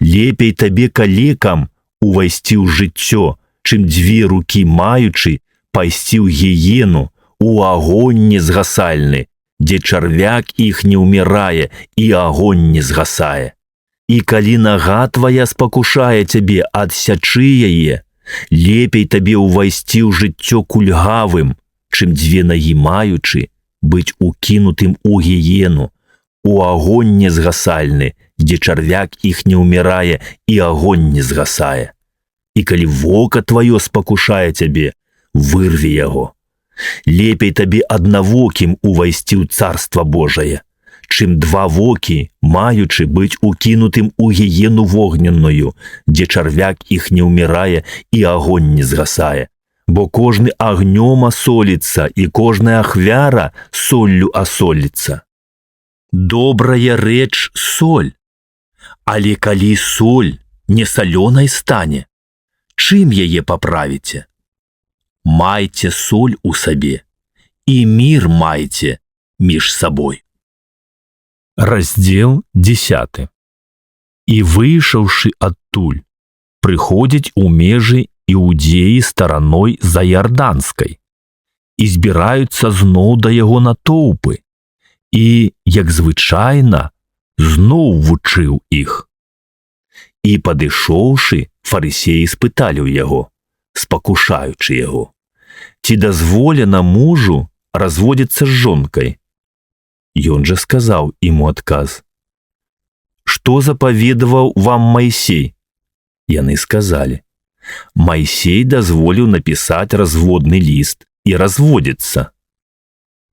Лепей табе калекам увайсці ў жыццё, чым 2 рукі маючы пайсці ў гіену, у агонь незгасальны, дзе чарвяк іх не ўмірае і агонь не згасае. І калі нага твая спакушае цябе, адсячы яе. Лепей табе ўвайсці ў жыццё кульгавым, чым дзве нагі маючы, быць укінутым у гіену, у агонь незгасальны, дзе чарвяк іх не ўмірае і агонь не згасае. І калі вока тваё спакушае цябе, вырві яго. Лепей табе аднавокім увайсці ў Царства Божае, чым два вокі, маючы быць укінутым у гіену вогненную, дзе чарвяк іх не ўмірае і агонь не згасае. Бо кожны агнём асоліцца і кожная ахвяра соллю асоліцца. Добрая рэч соль, але калі соль не салёнай стане, чым яе паправіце? Майце соль у сабе і мір майце між сабой. Раздзел 10. І выйшаўшы адтуль, прыходзіць у межы іудзеі стараной заярданскай, і збіраюцца зноў да яго натоўпы, і, як звычайна, зноў вучыў іх. І, падышоўшы, фарысеі спыталі ў яго, спакушаючы яго, ці дазволена мужу разводзіцца з жонкай? Ён жа сказаў ім у адказ: «Што запаведаваў вам Майсей?» Яны сказалі: «Майсей дазволіў напісаць разводны ліст і разводзіцца».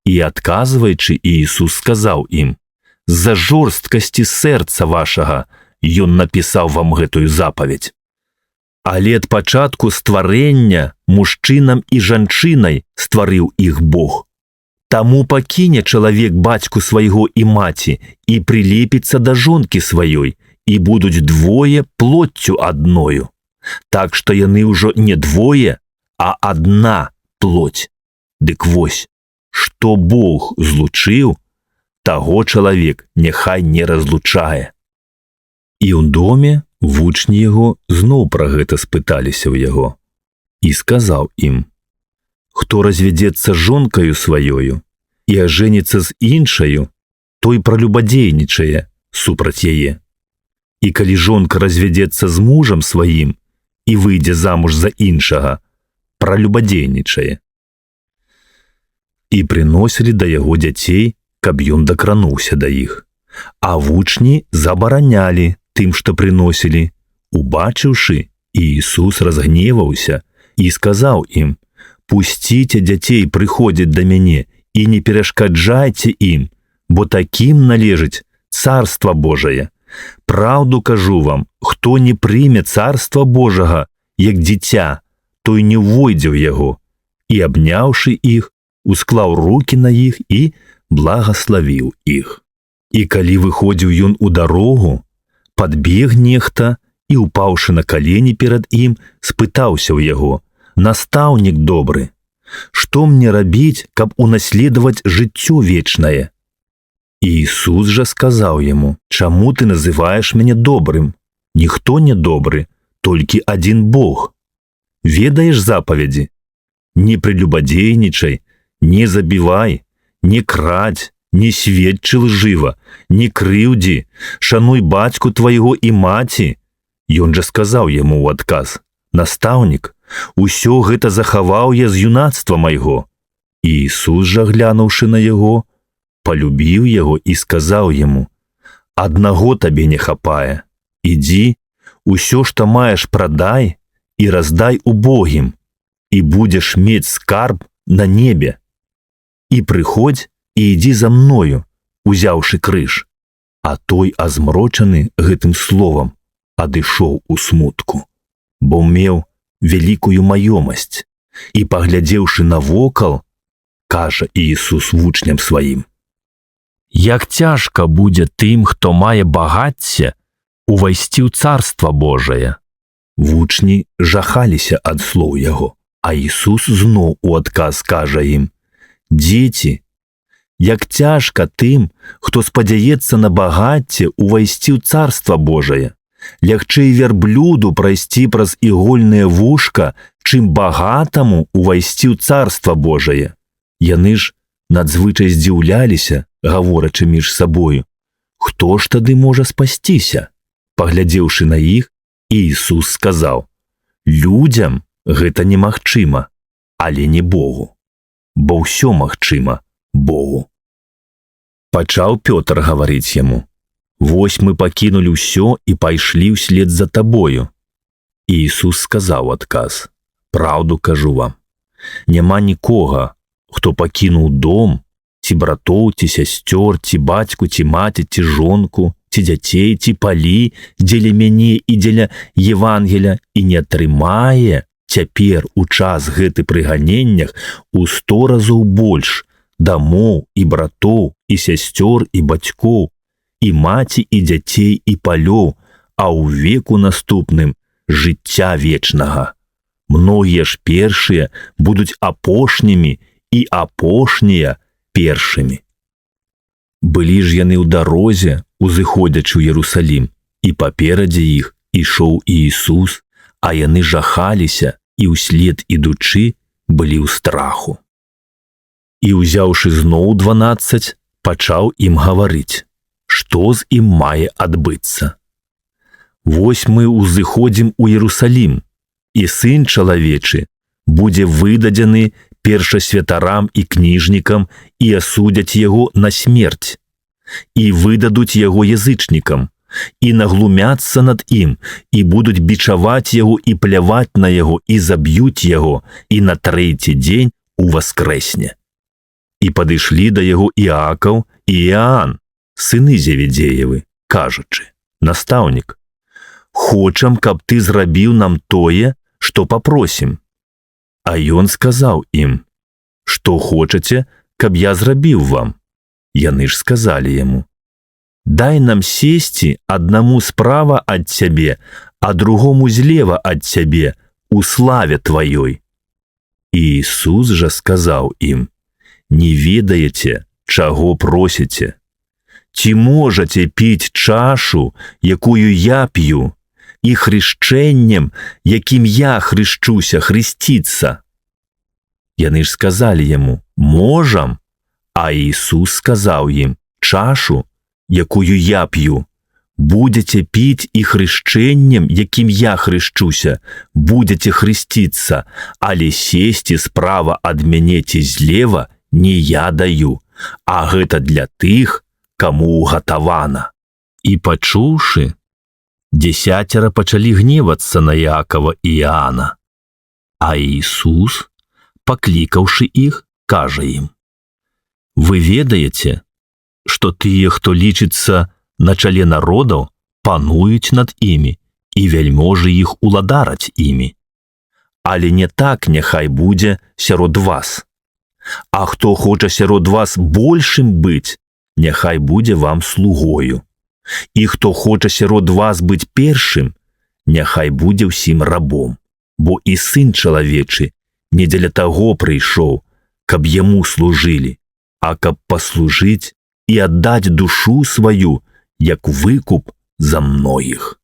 І, адказваючы, Іісус сказаў ім: «З-за жорсткасці сэрца вашага ён напісаў вам гэтую запаведь. Але ад пачатку стварэння мужчынам і жанчынай стварыў іх Бог. Таму пакіне чалавек бацьку свайго і маці і прылепіцца да жонкі сваёй, і будуць двое плоццю адною. Так што яны ўжо не двое, а адна плоть. Дык вось, што Бог злучыў, таго чалавек няхай не разлучае». І ў доме вучні яго зноў пра гэта спыталіся ў яго. І сказаў ім: «Хто развядзецца жонкаю сваёю і ажэніцца з іншаю, той пралюбадзейнічае супраць яе. І калі жонка развядзецца з мужам сваім і выйдзе замуж за іншага, пралюбадзейнічае». І прыносілі да яго дзяцей, каб ён дакрануўся да іх. А вучні забаранялі тым, што прыносілі. Убачыўшы, Іісус разгневаўся і сказаў ім: «Пусціце дзяцей прыходзіць да мяне і не перашкаджайце ім, бо такім належыць Царства Божае. Праўду кажу вам, хто не прыме Царства Божага, як дзіця, той не ўвойдзе ў яго». І, абняўшы іх, усклаў рукі на іх і благаславіў іх. І калі выходзіў ён у дарогу, падбег нехта і, упаўшы на калені перад ім, спытаўся ў яго: «Настаўнік добры, што мне рабіць, каб унаследаваць жыццё вечнае?» Іісус жа сказаў яму: «Чаму ты называеш мяне добрым? Ніхто не добры, толькі адзін Бог. Ведаеш запаведзі? Не прелюбадзейнічай, не забівай, не крадзь, не сведчы лжыва, не крыўдзі, шануй бацьку твайго і маці». Ён жа сказаў яму ў адказ: «Настаўнік, усё гэта захаваў я з юнацтва майго». Іісус жа, глянуўшы на яго, палюбіў яго і сказаў яму: «Аднаго табе не хапае. Ідзі, усё, што маеш, прадай і раздай убогім, і будзеш мець скарб на небе. І прыходзь і ідзі за мною, узяўшы крыж». А той, азмрочаны гэтым словам, адышоў у смутку, бо меў вялікую маёмасць. І, паглядзеўшы навокал, кажа Іісус вучням сваім: «Як цяжка будзе тым, хто мае багацце, увайсці ў Царства Божае». Вучні жахаліся ад слоў яго, а Ісус зноў у адказ кажа ім: «Дзеці, як цяжка тым, хто спадзяецца на багацце, увайсці ў Царства Божае. Лягчэй вярблюду прайсці праз ігольнае вушка, чым багатаму увайсці ў Царства Божае». Яны ж надзвычай здзіўляліся, гаворачы між сабою: «Хто ж тады можа спасціся?» Паглядзеўшы на іх, Іісус сказаў: «Людзям гэта немагчыма, але не Богу». бо ўсё магчыма Богу. Пачаў Пётр гаварыць яму: «Вось мы пакінулі ўсё і пайшлі ўслед за табою». І Ісус сказаў адказ: «Праўду кажу вам, няма нікога, хто пакінуў дом, ці братоў, ці сясцёр, ці бацьку, ці маці, ці жонку, ці дзяцей, ці палі, дзеля мяне і дзеля Евангеля, і не атрымае цяпер у час гэты пры ганеннях у 100 разоў больш дамоў і братоў, і сясцёр, і бацькоў, і маці, і дзяцей, і палёў, а ў веку наступным жыцця вечнага. Многія ж першыя будуць апошнімі, і апошнія першымі». Былі ж яны ў дарозе, узыходзячы ў Єрусалім, і паперадзе іх ішоў Ісус, а яны жахаліся і ўслед ідучы былі ў страху. І, узяўшы зноў 12, пачаў ім гаварыць, што з ім мае адбыцца. «Вось мы ўзыходзім у Єрусалім, і Сын чалавечы будзе выдадзены першасвятарам і кніжнікам, і асудзяць яго на смерць, і выдадуць яго язычнікам, і наглумяцца над ім, і будуць бичаваць яго і пляваць на яго, і заб'юць яго, і на 3-й дзень уваскрэсне». І падышлі да яго Іакаў і Іаан, сыны Зеведзеевы, кажучы: «Настаўнік, хочам, каб ты зрабіў нам тое, што папросім». А ён сказаў ім: «Што хочаце, каб я зрабіў вам?» Яны ж сказалі яму: «Дай нам сесці аднаму справа ад цябе, а другому злева ад цябе у славе тваёй». І Ісус жа сказаў ім: «Не ведаеце, чаго просіце? Ці можаце піць чашу, якую я п'ю, і хрышчэннем, якім я хрышчуся, хрысціцца?» Яны ж сказалі яму: «Можам». А Ісус сказаў ім: «Чашу, якую я п'ю, будзеце піць, і хрышчэннем, якім я хрышчуся, будзеце хрысціцца, але сесці справа ад мяне ці злева не я даю, а гэта для тых, каму угатавана». І пачуўшы, 10 пачалі гневацца на Іакава і Іаана. А Ісус, паклікаўшы іх, кажа ім: «Вы ведаеце, што тыя, хто лічыцца на чале народаў, пануюць над імі, і вяльможы іх уладараць імі. Але не так няхай будзе сярод вас. А хто хоча сярод вас большым быць, няхай будзе вам слугою. І хто хоча сярод вас быць першым, няхай будзе ўсім рабом. Бо і Сын чалавечы не дзеля таго прыйшоў, каб яму служылі, а каб паслужыць і аддаць душу сваю, як выкуп за многіх».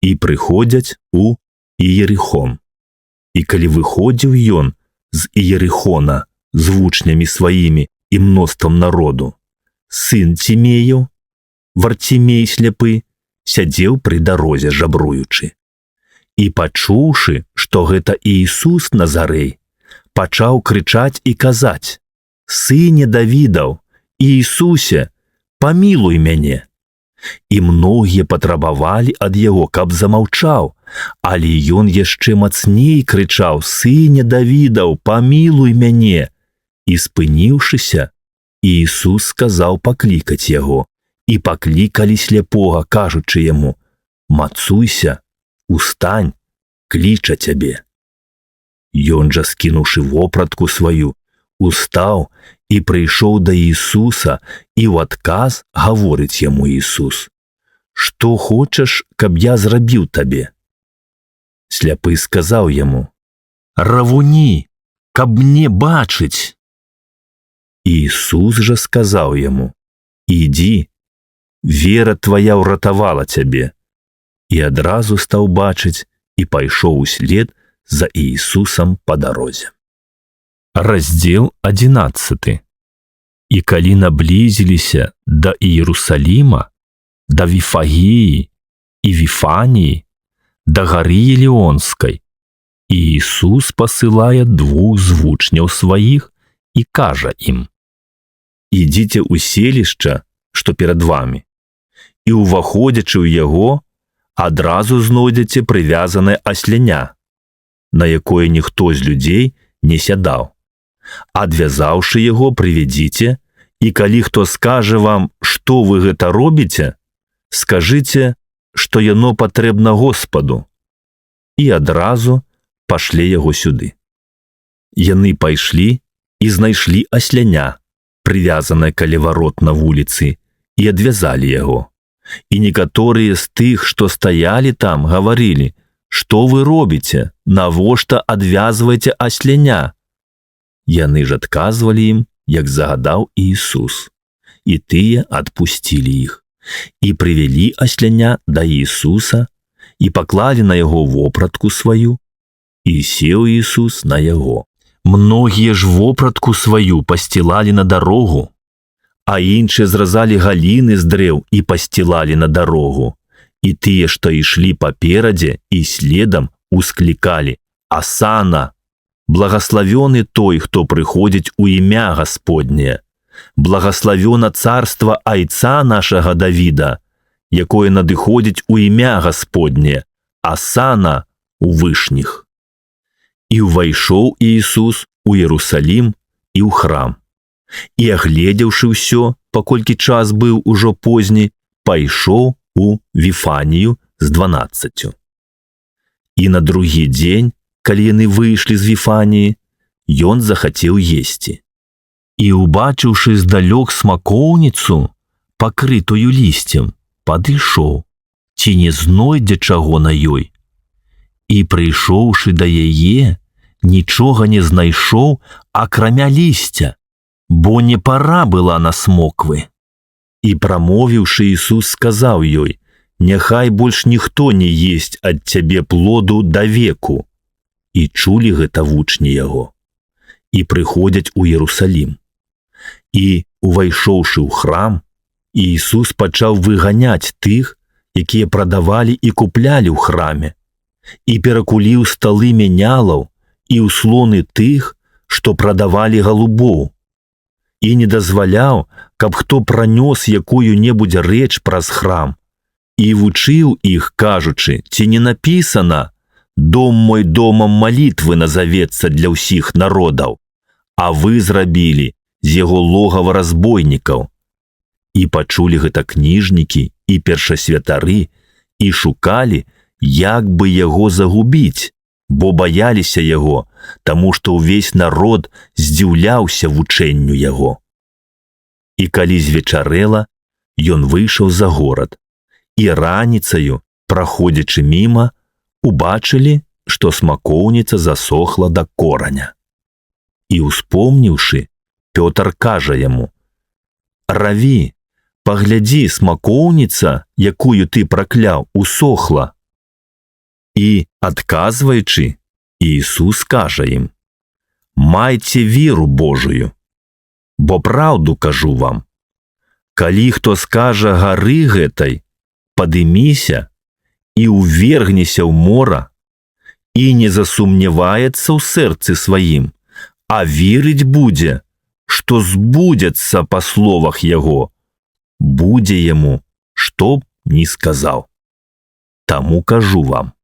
І прыходзяць у Іерыхон. І калі выходзіў ён з Іерыхона з вучнямі сваімі і мноствам народу, сын Цімеяў, Варцімей сляпы, сядзеў пры дарозе жабруючы. І пачуўшы, што гэта Ісус Назарэй, пачаў крычаць і казаць: «Сыне Давідаў, Ісусе, памілуй мяне». І многія патрабавалі ад яго, каб замаўчаў, але ён яшчэ мацней крычаў: «Сыне Давідаў, памілуй мяне». І спыніўшыся, Ісус сказаў паклікаць яго, і паклікалі сляпога, кажучы яму: «Мацуйся, устань, кліча цябе». Ён жа, скінуўшы вопратку сваю, устаў і прыйшоў да Ісуса, і ў адказ гаворыць яму Ісус: «Што хочаш, каб я зрабіў табе?» Сляпы сказаў яму: «Равуні, каб мне бачыць». Ісус жа сказаў яму: «Ідзі, вера твая ўратавала цябе». І адразу стаў бачыць і пайшоў услед за Ісусам па дарозе. Раздзел 11. І калі наблізіліся да Іерусаліма, да Віфагіі і Віфаніі, да гары Елеонскай, Ісус пасылае 2 з вучняў сваіх і кажа ім: «Ідзіце ў селішча, што перад вамі, і ўваходзячы ў яго, адразу знойдзеце прывязанае асляня, на якое ніхто з людзей не сядаў. Адвязаўшы яго, прывядзіце, і калі хто скажа вам, што вы гэта робіце, скажыце, што яно патрэбна Господу, і адразу пашле яго сюды». Яны пайшлі і знайшлі асляня, прывязанае каля варот на вуліцы, і адвязалі яго. І некаторыя з тых, што стаялі там, гаварылі: «Што вы робіце? Навошта адвязваеце асляня?» Яны ж адказвалі ім, як загадаў Ісус. І тыя адпусцілі іх. І прывялі асляня да Ісуса, і паклалі на яго вопратку сваю, і сеў Ісус на яго. Многія ж вопратку сваю пасцілалі на дарогу, а іншыя зразалі галіны з дрэў і пасцілалі на дарогу. І тыя, што ішлі паперадзе і следам, усклікалі: «Асана! Благаславёны той, хто прыходзіць у імя Гасподняе! Благаславёна царства айца нашага Давіда, якое надыходзіць у імя Гасподняе! Асана у вышніх!» І ўвайшоў Ісус у Іерусалім і ў храм. І, агледзеўшы ўсё, паколькі час быў ужо позні, пайшоў у Віфанію з 12. І на другі дзень, калі яны выйшлі з Віфаніі, ён захацеў есці. І, убачыўшы здалёк смакоўніцу, пакрытую лісцем, падышоў, ці не знойдзе чаго на ёй. І, прыйшоўшы да яе, нічога не знайшоў, акрамя лісця, бо не пара была на смоквы. І, прамовіўшы, Ісус сказаў ёй: «Няхай больш ніхто не есць ад цябе плоду да веку». І чулі гэта вучні яго. І прыходзяць у Іерусалім. І, увайшоўшы ў храм, Ісус пачаў выганяць тых, якія прадавалі і куплялі ў храме, і перакуліў сталы менялаў і ўслоны тых, што прадавалі галубоў, і не дазваляў, каб хто пранёс якую-небудзь рэч праз храм, і вучыў іх, кажучы: «Ці не напісана: дом мой домам малітвы назавецца для ўсіх народаў, а вы зрабілі з яго логава разбойнікаў». І пачулі гэта кніжнікі і першасвятары і шукалі, як бы яго загубіць, бо баяліся яго, таму што ўвесь народ здзіўляўся вучэнню яго. І калі звечарэла, ён выйшаў за горад, і раніцаю, праходзячы міма, убачылі, што смакоўніца засохла да кораня. І, успомніўшы, Пётр кажа яму: «Раві, паглядзі, смакоўніца, якую ты пракляў, усохла». І, адказваючы, Ісус кажа ім: «Майце веру Божую, бо праўду кажу вам, калі хто скажа гары гэтай: падыміся і ўвергнеся ў мора, і не засумняваецца ў сэрцы сваім, а верыць будзе, што збудзецца па словах яго, будзе яму, што б ні сказаў. Таму кажу вам,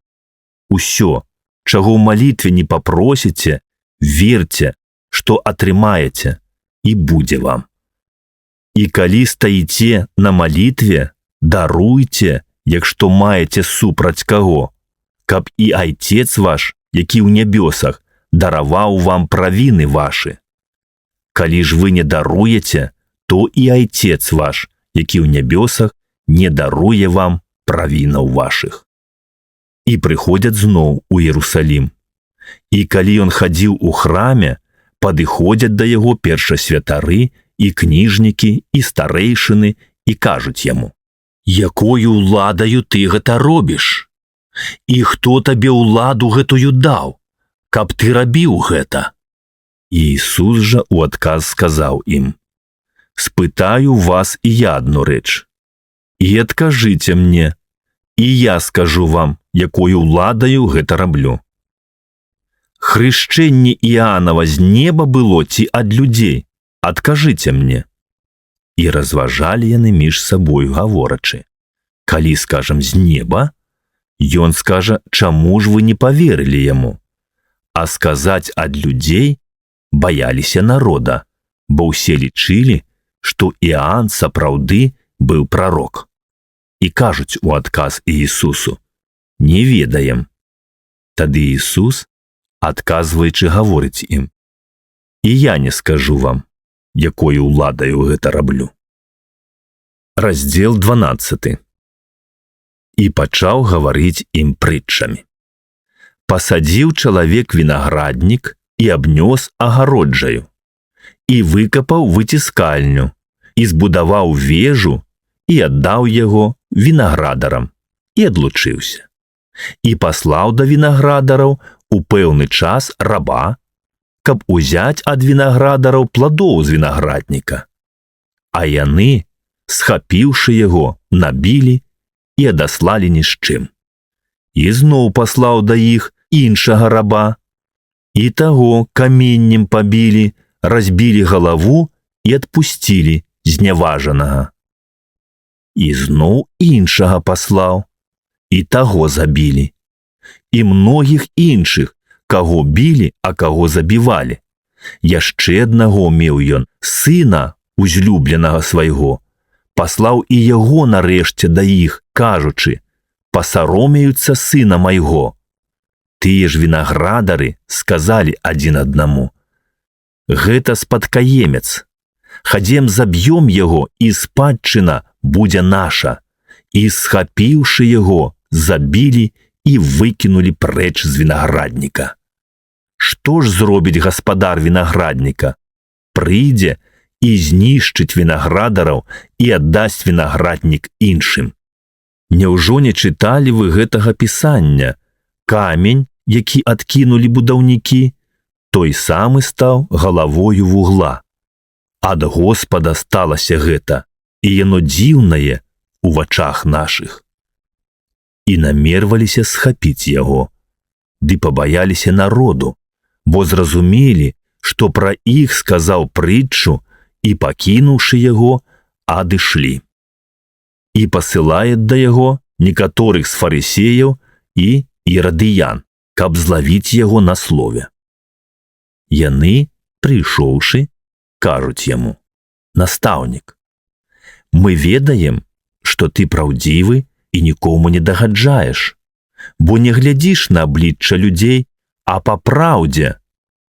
усё, чаго ў малітве не папросіце, верце, што атрымаеце, і будзе вам. І калі стаіце на малітве, даруйце, як што маеце супраць каго, каб і Айцец ваш, які ў нябёсах, дараваў вам правіны вашы. Калі ж вы не даруеце, то і Айцец ваш, які ў нябёсах, не даруе вам правінаў вашых». І прыходзяць зноў у Іерусалім. І калі ён хадзіў у храме, падыходзяць да яго першасвятары і кніжнікі і старэйшыны і кажуць яму: «Якою ўладаю ты гэта робіш? І хто табе ўладу гэтую даў, каб ты рабіў гэта?» І Ісус жа ў адказ сказаў ім: «Спытаю вас і я адну рэч, і адкажыце мне, і я скажу вам, якою ўладаю гэта раблю. хрышчэнне Іанава з неба было ці ад людзей? Адкажыце мне. І разважалі яны між сабою, гаворачы: калі скажам з неба, ён скажа, чаму ж вы не паверылі яму? А сказаць ад людзей баяліся народа, бо ўсе лічылі, што Іан сапраўды быў прарок. І кажуць у адказ Іісусу: не ведаем. Тады Ісус, адказваючы, гаворыць ім: і я не скажу вам, якою ўладаю гэта раблю. Раздзел 12. І пачаў гаварыць ім прытчамі. Пасадзіў чалавек вінаграднік і абнёс агароджаю, і выкапаў выціскальню, і збудаваў вежу, і аддаў яго вінаградарам, і адлучыўся. І паслаў да вінаградараў у пэўны час раба, каб узяць ад вінаградараў пладоў з вінаградніка. А яны, схапіўшы яго, набілі і адаслалі ні з чым. І зноў паслаў да іх іншага раба, і таго каменнем пабілі, разбілі галаву і адпусцілі зняважанага. І зноў іншага паслаў, і таго забілі. І многіх іншых, каго білі, а каго забівалі. Яшчэ аднаго меў ён, сына узлюбленага свайго. Паслаў і яго нарэшце да іх, кажучы: пасаромеюцца сына майго. Тыя ж вінаградары сказалі адзін аднаму: гэта спадкаемец. Хадзем заб'ём яго, і спадчына будзе наша. І, схапіўшы яго, забілі і выкінулі прэч з вінаградніка. Што ж зробіць гаспадар вінаградніка? Прыйдзе і знішчыць вінаградараў і аддасць вінаграднік іншым. Няўжо не чыталі вы гэтага пісання? Камень, які адкінулі будаўнікі, той самы стаў галавою вугла. Ад Господа сталася гэта, і яно дзіўнае у вачах нашых. І намерваліся схапіць яго, ды пабаяліся народу, бо зразумелі, што пра іх сказаў прытчу, і, пакінуўшы яго, адышлі. І пасылае да яго некаторых з фарысеяў і ірадыян, каб злавіць яго на слове. Яны, прыйшоўшы, кажуць яму: настаўнік, мы ведаем, што ты праўдзівы і нікому не дагаджаеш, бо не глядзіш на аблічча людзей, а па праўдзе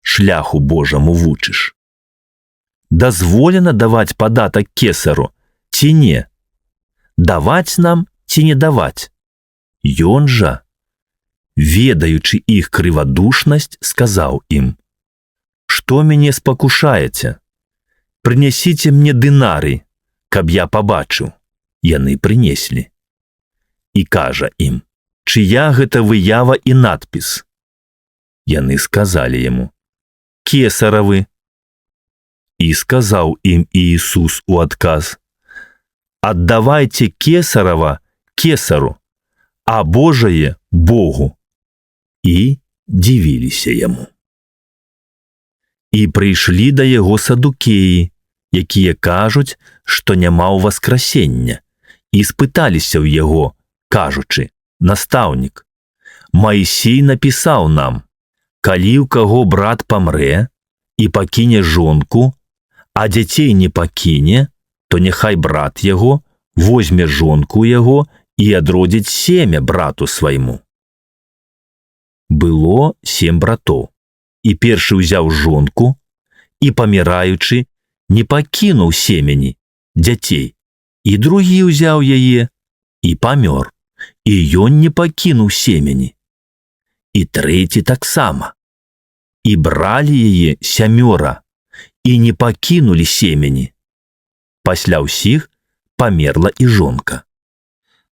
шляху Божаму вучыш. Дазволена даваць падатак кесару ці не? Даваць нам ці не даваць? Ён жа, ведаючы іх крывадушнасць, сказаў ім: што мяне спакушаеце? Прынясіце мне дынары, каб я пабачыў. Яны прынеслі. І кажа ім: чыя гэта выява і надпіс? Яны сказалі яму: кесаравы. І сказаў ім Іісус у адказ: аддавайце кесарава кесару, а Божае Богу. І дзівіліся яму. І прыйшлі да яго садукеі, якія кажуць, што няма ўваскрасення, і спыталіся ў яго, кажучы: настаўнік, Маісей напісаў нам: калі ў каго брат памрэ і пакіне жонку, а дзяцей не пакіне, то няхай брат яго возьме жонку яго і адродзіць семя брату свайму. Было 7 братоў, і першы ўзяў жонку, і, паміраючы, не пакінуў семені, дзяцей, і другі ўзяў яе, і памёр, і ён не пакінуў семені. І трэці таксама. І бралі яе 7, і не пакінулі семені. Пасля ўсіх памерла і жонка.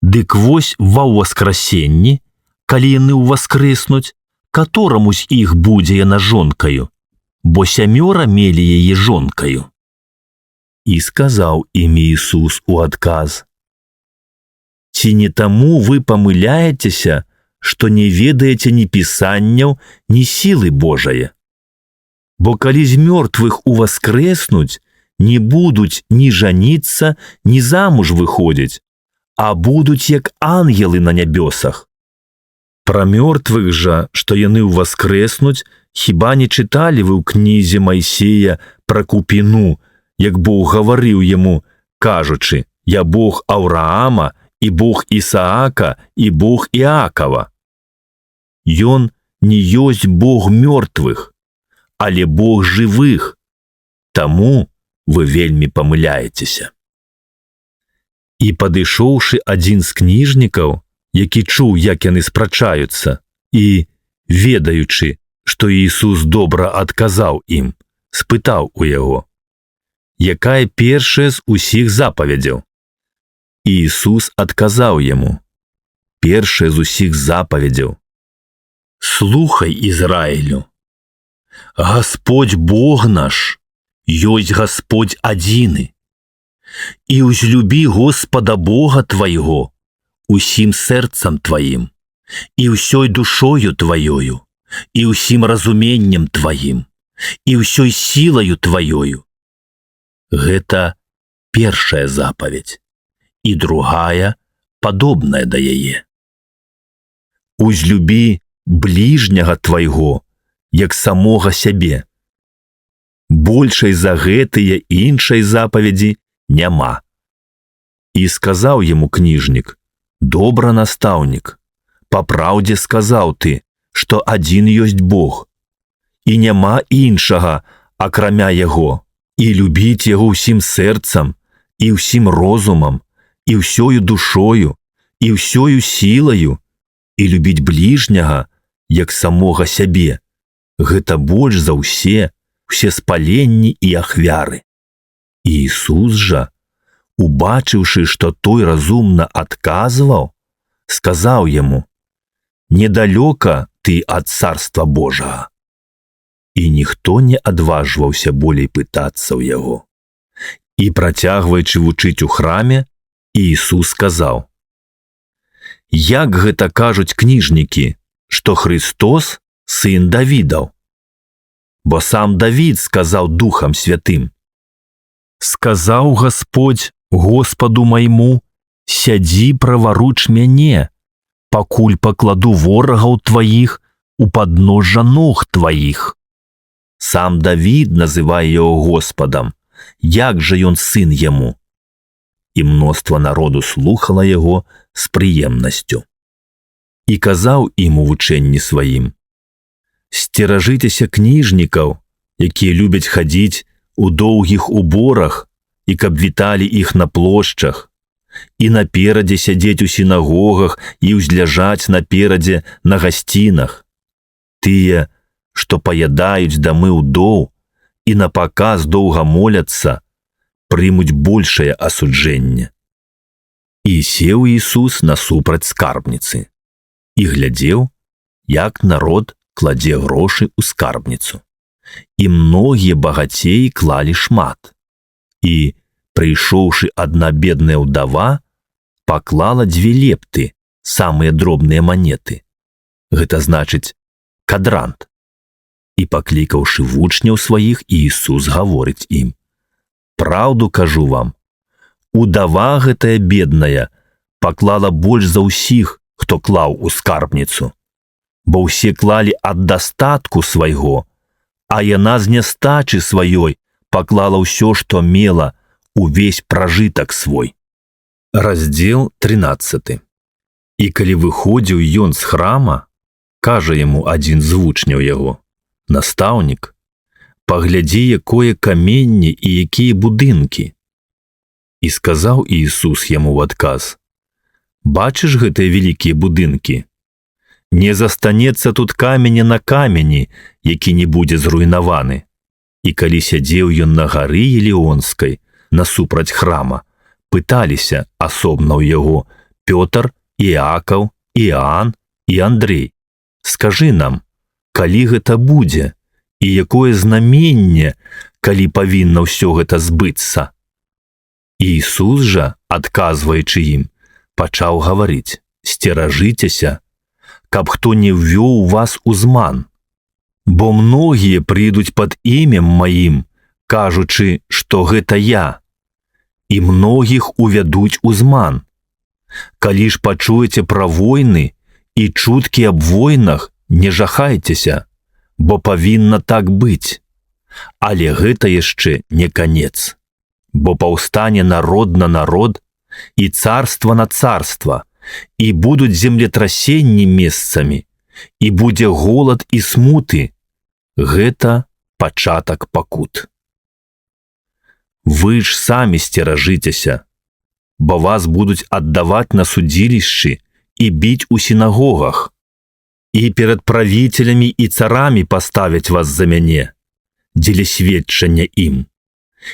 Дык вось ва ўваскрасенні, калі яны ўваскрэснуць, катораму з іх будзе яна жонкаю, бо 7 мелі яе жонкаю. І сказаў ім Іісус у адказ: ці не таму вы памыляецеся, што не ведаеце ні пісанняў, ні сілы Божае. Бо калі з мёртвых уваскрэснуць, не будуць ні жаніцца, ні замуж выходзіць, а будуць як ангелы на нябёсах. Пра мёртвых жа, што яны ўваскрэснуць, хіба не чыталі вы ў кнізе Майсея пра купіну, як Бог гаварыў яму, кажучы: «Я Бог Авраама, і Бог Ісаака, і Бог Іакава». Ён не ёсць Бог мёртвых, але Бог жывых, таму вы вельмі памыляецеся. І падышоўшы адзін з кніжнікаў, які чуў, як яны спрачаюцца, і, ведаючы, што Ісус добра адказаў ім, спытаў у яго: «Якая першая з усіх запавядзяў?» І Ісус адказаў яму: «Першая з усіх запавядзяў: слухай, Ізраілю, Гасподзь Бог наш ёсць Гасподзь адзіны, і ўзлюбі Господа Бога твайго усім сэрцам тваім, і ўсёй душою тваёю, і ўсім разуменнем тваім, і ўсёй сілаю тваёю». Гэта першая запаведь, і другая падобная да яе: «Узлюбі бліжняга твайго, як самога сябе». Большай за гэтыя іншай запаведзі няма. І сказаў яму кніжнік: «Добра, настаўнік, па праўдзе сказаў ты, што адзін ёсць Бог, і няма іншага, акрамя яго, і любіць яго ўсім сэрцам, і ўсім розумам, і ўсёю душою, і ўсёю сілаю, і любіць бліжняга, як самога сябе. Гэта больш за ўсе спаленні і ахвяры». І Ісус жа, убачыўшы, што той разумна адказваў, сказаў яму: «Недалёка ты ад царства Божага». І ніхто не адважваўся болей пытацца ў яго. І, працягваючы вучыць у храме, Ісус сказаў: «Як гэта кажуць кніжнікі, што Христос сын Давідаў? Бо сам Давід сказаў Духам Святым: сказаў Гасподзь Господу майму: сядзі праваруч мяне, пакуль пакладу ворагаў тваіх у падножжа ног тваіх». Сам Давід называе яго Господам, як жа ён сын яму? І мноства народу слухала яго з прыемнасцю. І казаў ім у вучэнні сваім: «Сцеражыцеся кніжнікаў, якія любяць хадзіць у доўгіх уборах, і каб віталі іх на плошчах, і наперадзе сядзець у сінагогах і ўзляжаць наперадзе на гасцінах. Тыя, што паядаюць дамы ўдоў і напаказ доўга моляцца, прымуць большае асуджэнне». І сеў Ісус насупраць скарбніцы і глядзеў, як народ кладзе грошы ў скарбніцу. І многія багацеі клалі шмат. І, прыйшоўшы адна бедная ўдава, паклала 2 лепты, самыя дробныя манеты. Гэта значыць кадрант. І, паклікаўшы вучняў сваіх, Ісус гаворыць ім: «Праўду кажу вам, удава гэтая бедная паклала больш за ўсіх, хто клаў у скарбніцу, бо ўсе клалі ад дастатку свайго, а яна з нястачы сваёй паклала ўсё, што мела, увесь пражытак свой». Раздзел 13. І калі выходзіў ён з храма, кажа яму адзін з вучняў яго: «Настаўнік, паглядзі, якое каменне і якія будынкі». І сказаў Ісус яму ў адказ: «Бачыш гэтыя вялікія будынкі? Не застанецца тут каменя на камені, які не будзе зруйнаваны». І калі сядзеў ён на гары Елеонскай, насупраць храма, пыталіся асобна ў яго Пётр, Іакаў, Іаан і Андрэй: «Скажы нам, калі гэта будзе, і якое знаменне, калі павінна ўсё гэта збыцца?» Ісус жа, адказваючы ім, пачаў гаварыць: «Сцеражыцеся, каб хто не ввёў вас у зман. Бо многія прыйдуць пад імем маім, кажучы, што гэта я, і многіх увядуць у зман. Калі ж пачуеце пра войны і чуткі аб войнах, не жахайцеся, бо павінна так быць. Але гэта яшчэ не канец. Бо паўстане народ на народ і царства на царства, і будуць землетрасенні месцамі, і будзе голад і смуты. Гэта пачатак пакут. Вы ж самі сцеражыцеся, бо вас будуць аддаваць на судзілішчы і біць у сінагогах, і перад правіцелямі і царамі паставяць вас за мяне, дзеля сведчання ім.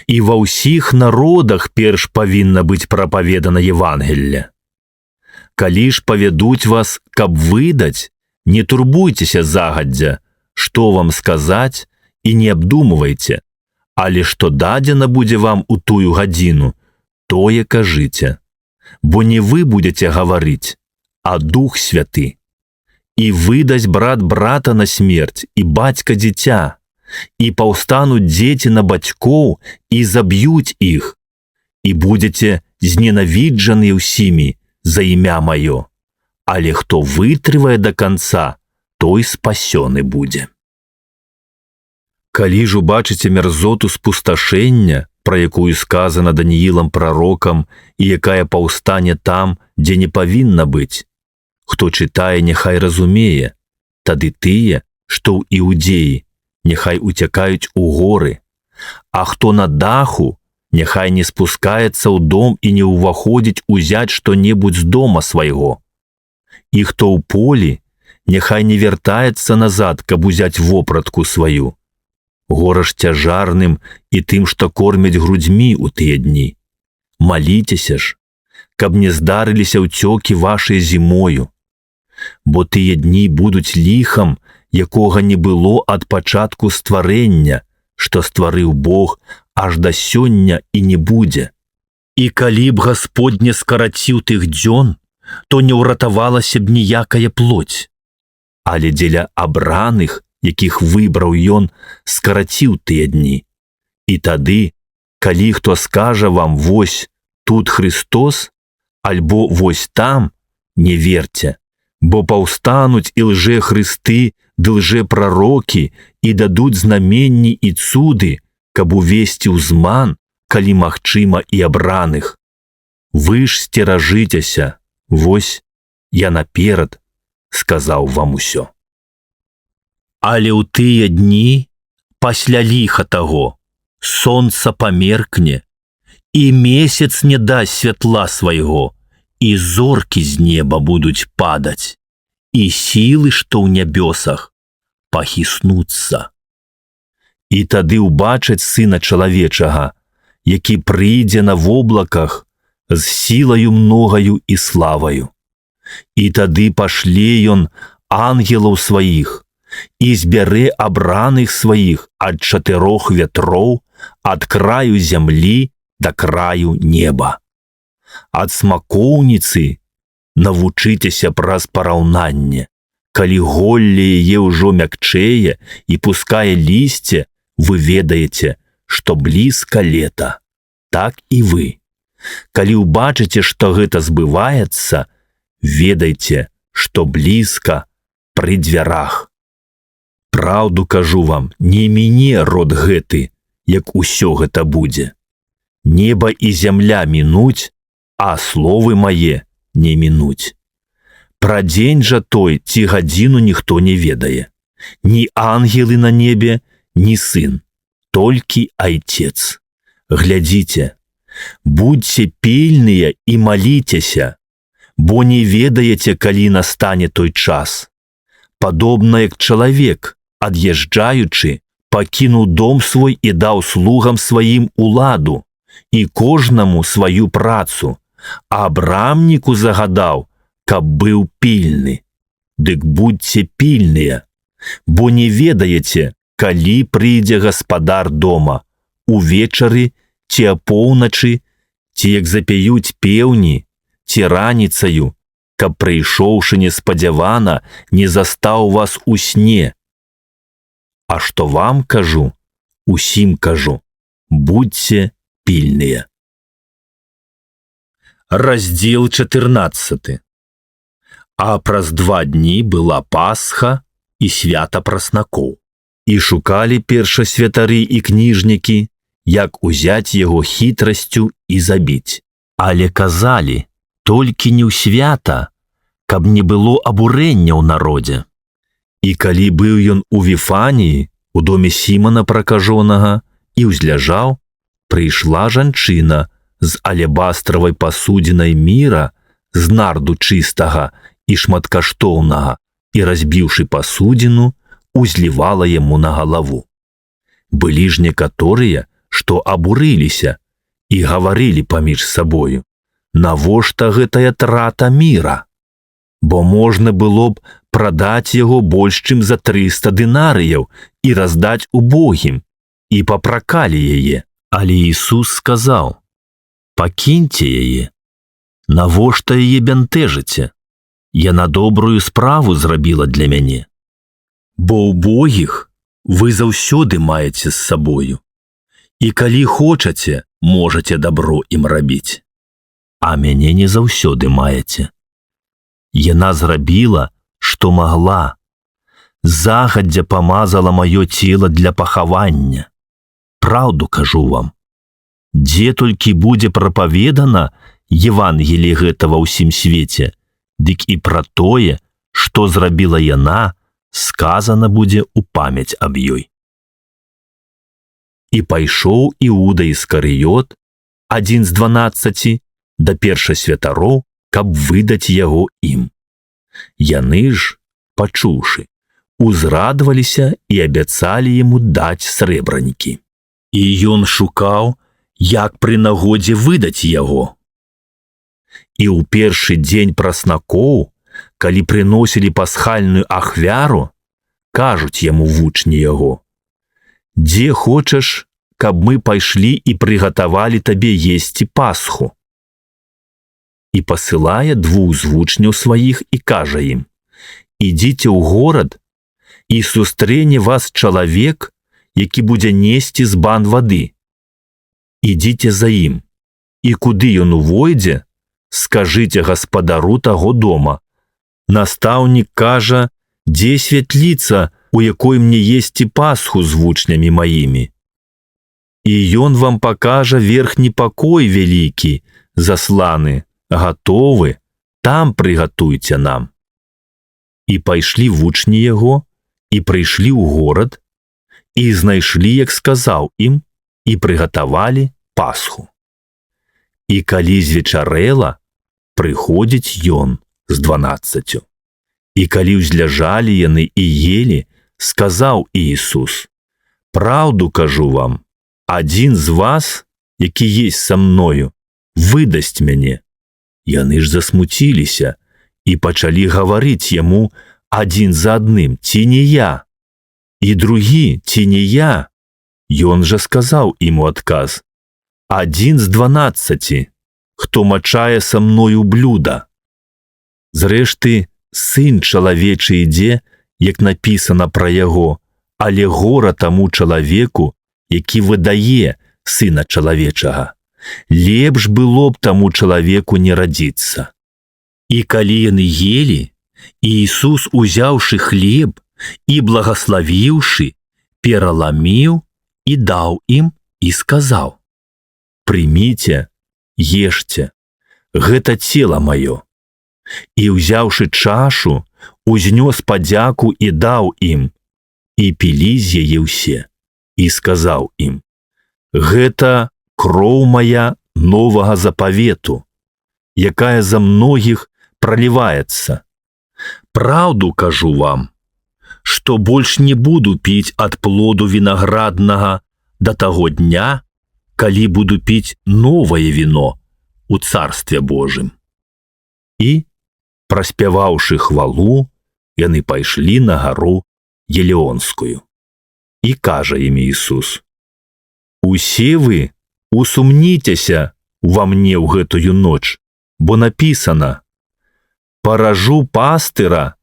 І ва ўсіх народах перш павінна быць прапаведана Евангелле. Калі ж павядуць вас, каб выдаць, не турбуйцеся загадзя, што вам сказаць, і не абдумывайце, але што дадзена будзе вам у тую гадзіну, тое кажыце. Бо не вы будзеце гаварыць, а Дух Святы. І выдасць брат брата на смерць, і бацька дзіця, і паўстануць дзеці на бацькоў і заб'юць іх, і будзеце зненавіджаны ўсімі за імя маё, але хто вытрывае да канца, той спасёны будзе. Калі ж убачыце мярзоту спусташэння, пра якую сказана Даніілам прарокам, і якая паўстане там, дзе не павінна быць, хто чытае, няхай разумее, тады тыя, што ў Іудзеі, няхай уцякаюць у горы, а хто на даху, няхай не спускаецца ў дом і не ўваходзіць узяць што-небудзь з дома свайго. І хто ў полі, няхай не вяртаецца назад, каб узяць вопратку сваю. Гора ж цяжарным і тым, што кормяць грудзьмі ў тыя дні. Маліцеся ж, каб не здарыліся ўцёкі вашыя зімою, бо тыя дні будуць ліхам, якога не было ад пачатку стварэння, што стварыў Бог, аж да сёння і не будзе. І калі б Гасподь не скараціў тых дзён, то не ўратавалася б ніякая плоть. Але дзеля абраных, якіх выбраў ён, скараціў тыя дні. І тады, калі хто скажа вам: вось тут Христос, альбо вось там, не верце, бо паўстануць і лжэ-хрысты ды лжэ-прарокі і дадуць знаменні і цуды, каб увесці ў зман, калі магчыма, і абраных. Вы ж сцеражыцеся, вось я наперад сказаў вам усё. Але ў тыя дні, пасля ліха таго, сонца памеркне, і месяц не дасць святла свайго, і зоркі з неба будуць падаць, і сілы, што ў нябёсах, пахіснуцца. І тады ўбачаць Сына Чалавечага, які прыйдзе на воблаках з сілаю многаю і славаю. І тады пашле ён ангелаў сваіх, і збярэ абраных сваіх ад 4 вятроў, ад краю зямлі да краю неба. Ад смакоўніцы навучыцеся праз параўнанне. Калі голле яе ўжо мякчэе і пускае лісце, вы ведаеце, што блізка лета. Так і вы. Калі ўбачыце, што гэта збываецца, ведайце, што блізка пры дзвярах. Праўду кажу вам, не міне род гэты, як усё гэта будзе. Неба і зямля мінуць, а словы мае не мінуць. Пра дзень жа той ці гадзіну ніхто не ведае. Ні ангелы на небе, ні сын, толькі Айцец. Глядзіце, будзьце пільныя і маліцеся, бо не ведаеце, калі настане той час. Падобна як чалавек, ад'язджаючы, пакінуў дом свой і даў слугам сваім уладу, і кожнаму сваю працу, а абрамніку загадаў, каб быў пільны. Дык будьце пільныя, бо не ведаеце, калі прыйдзе гаспадар дома, увечары ці апоўначы, ці як запяюць пеўні, ці раніцаю, каб прыйшоўшы неспадзявана не застаў вас у сне. А што вам кажу, усім кажу, будьце пільныя. Раздзел 14. А праз 2 дні была Пасха і свята праснакоў. І шукалі першасвятары і кніжнікі, як узяць яго хітрасцю і забіць. Але казалі, толькі не ў свята, каб не было абурэння ў народзе. І калі быў ён у Віфаніі, у доме Сімона пракажонага, і ўзляжаў, прыйшла жанчына з алебастравай пасудзінай міра, з нарду чыстага і шматкаштоўнага, і, разбіўшы пасудзіну, узлівала яму на галаву. Былі ж некаторыя, што абурыліся і гаварылі паміж сабою: навошта гэтая трата міра? Бо можна было б прадаць яго больш чым за 300 дынарыяў і раздаць убогім, і папракалі яе. Але Ісус сказаў: пакіньце яе, навошта яе бянтэжыце? Яна добрую справу зрабіла для мяне. Бо убогіх вы заўсёды маеце з сабою, і калі хочаце, можаце дабро ім рабіць. А мяне не заўсёды маеце. Яна зрабіла, што магла. Загадзя памазала маё цела для пахавання. Праўду кажу вам, дзе толькі будзе прапаведана Евангеліе гэта ва ўсім свеце, дык і пра тое, што зрабіла яна, сказана будзе ў памяць аб ёй. І пайшоў Іуда Іскарыёт, адзін з 12, да першасвятароў, каб выдаць яго ім. Яны ж, пачуўшы, узрадаваліся і абяцалі яму даць срэбранікі. І ён шукаў, як пры нагодзе выдаць яго. І ў першы дзень праснакоў, калі прыносілі пасхальную ахвяру, кажуць яму вучні яго: дзе хочаш, каб мы пайшлі і прыгатавалі табе есці Пасху? І пасылае 2 з вучняў сваіх і кажа ім: ідзіце ў горад, і сустрэне вас чалавек, які будзе несці збан вады. Ідзіце за ім, і куды ён увойдзе, скажыце гаспадару таго дома: настаўнік кажа, дзе святліца, у якой мне есці Пасху з вучнямі маімі. І ён вам пакажа верхні пакой вялікі, засланы, гатовы, там прыгатуйце нам. І пайшлі вучні яго, і прыйшлі ў горад, і знайшлі, як сказаў ім, і прыгатавалі Пасху. І калі звечарэла, прыходзіць ён з 12. І калі ўзляжалі яны і елі, сказаў Іісус: праўду кажу вам, адзін з вас, які есть са мною, выдасць мяне. Яны ж засмуціліся і пачалі гаварыць яму адзін за адным: ці не я? І другі: ці не я? Ён жа сказаў ім у адказ: адзін з 12, хто мачае са мною блюда. Зрэшты, сын чалавечы ідзе, як напісана пра яго, але гора таму чалавеку, які выдае сына чалавечага. Лепш было б таму чалавеку не радзіцца. І калі яны елі, Іісус, узяўшы хлеб і благаславіўшы, пераламіў і даў ім і сказаў: прыміце, ешце, гэта цела маё. І ўзяўшы чашу, узнёс падзяку і даў ім, і пілі з яе ўсе, і сказаў ім: гэта кроў мая новага запавету, якая за многіх проліваецца. Праўду кажу вам, што больш не буду піць ад плоду вінаграднага да таго дня, калі буду піць новае віно у Царстве Божым. І, праспяваўшы хвалу, яны пайшлі на гару Елеонскую. І кажа ім Ісус: усе вы усумніцеся ва мне ў гэтую ноч, бо напісана: Паражу пастыра,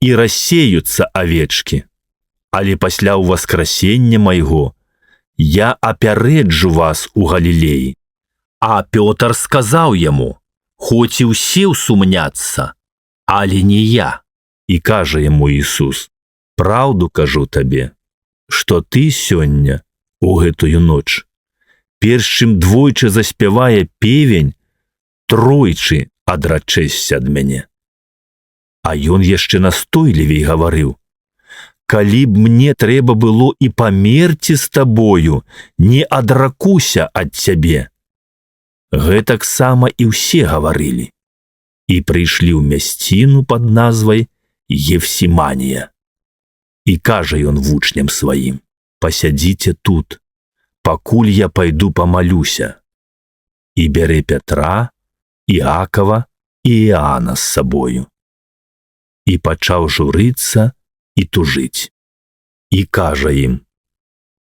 і рассеюцца авечкі. Але пасля ўваскрасення майго я апярэджу вас у Галілеі. А Пётр сказаў яму: хоць і ўсе сумняцца, але не я. І кажа яму Ісус: праўду кажу табе, што ты сёння, у гэтую ноч, перш чым двойчы заспявае певень, тройчы адрачэшся ад мяне. А ён яшчэ настойлівей гаварыў: калі б мне трэба было і памерці з табою, не адракуся ад цябе. Гэтаксама і ўсе гаварылі. І прыйшлі ў мясціну пад назвай Евсіманія. І кажа ён вучням сваім: пасядзіце тут, пакуль я пайду памалюся. І бярэ Пятра, Іакава і Іоанна з сабою. І пачаў журыцца і тужыць. І кажа ім: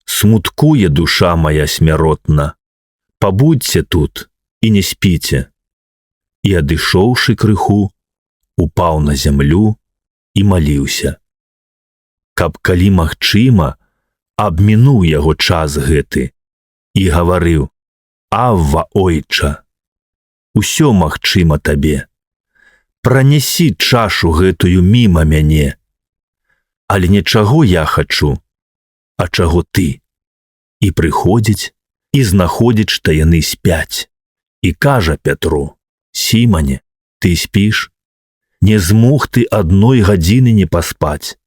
смуткуе душа моя смяротна, пабудзьце тут і не спіце. І адышоўшы крыху, упаў на зямлю і маліўся, каб, калі магчыма, абмінуў яго час гэты, і гаварыў: Авва, ойча, усё магчыма табе, пранясі чашу гэтую міма мяне, але не чаго я хачу, а чаго ты. І прыходзіць, і знаходзіць, што яны спяць. І кажа Пятру: Сімане, ты спіш? Не змог ты адной гадзіны не паспаць.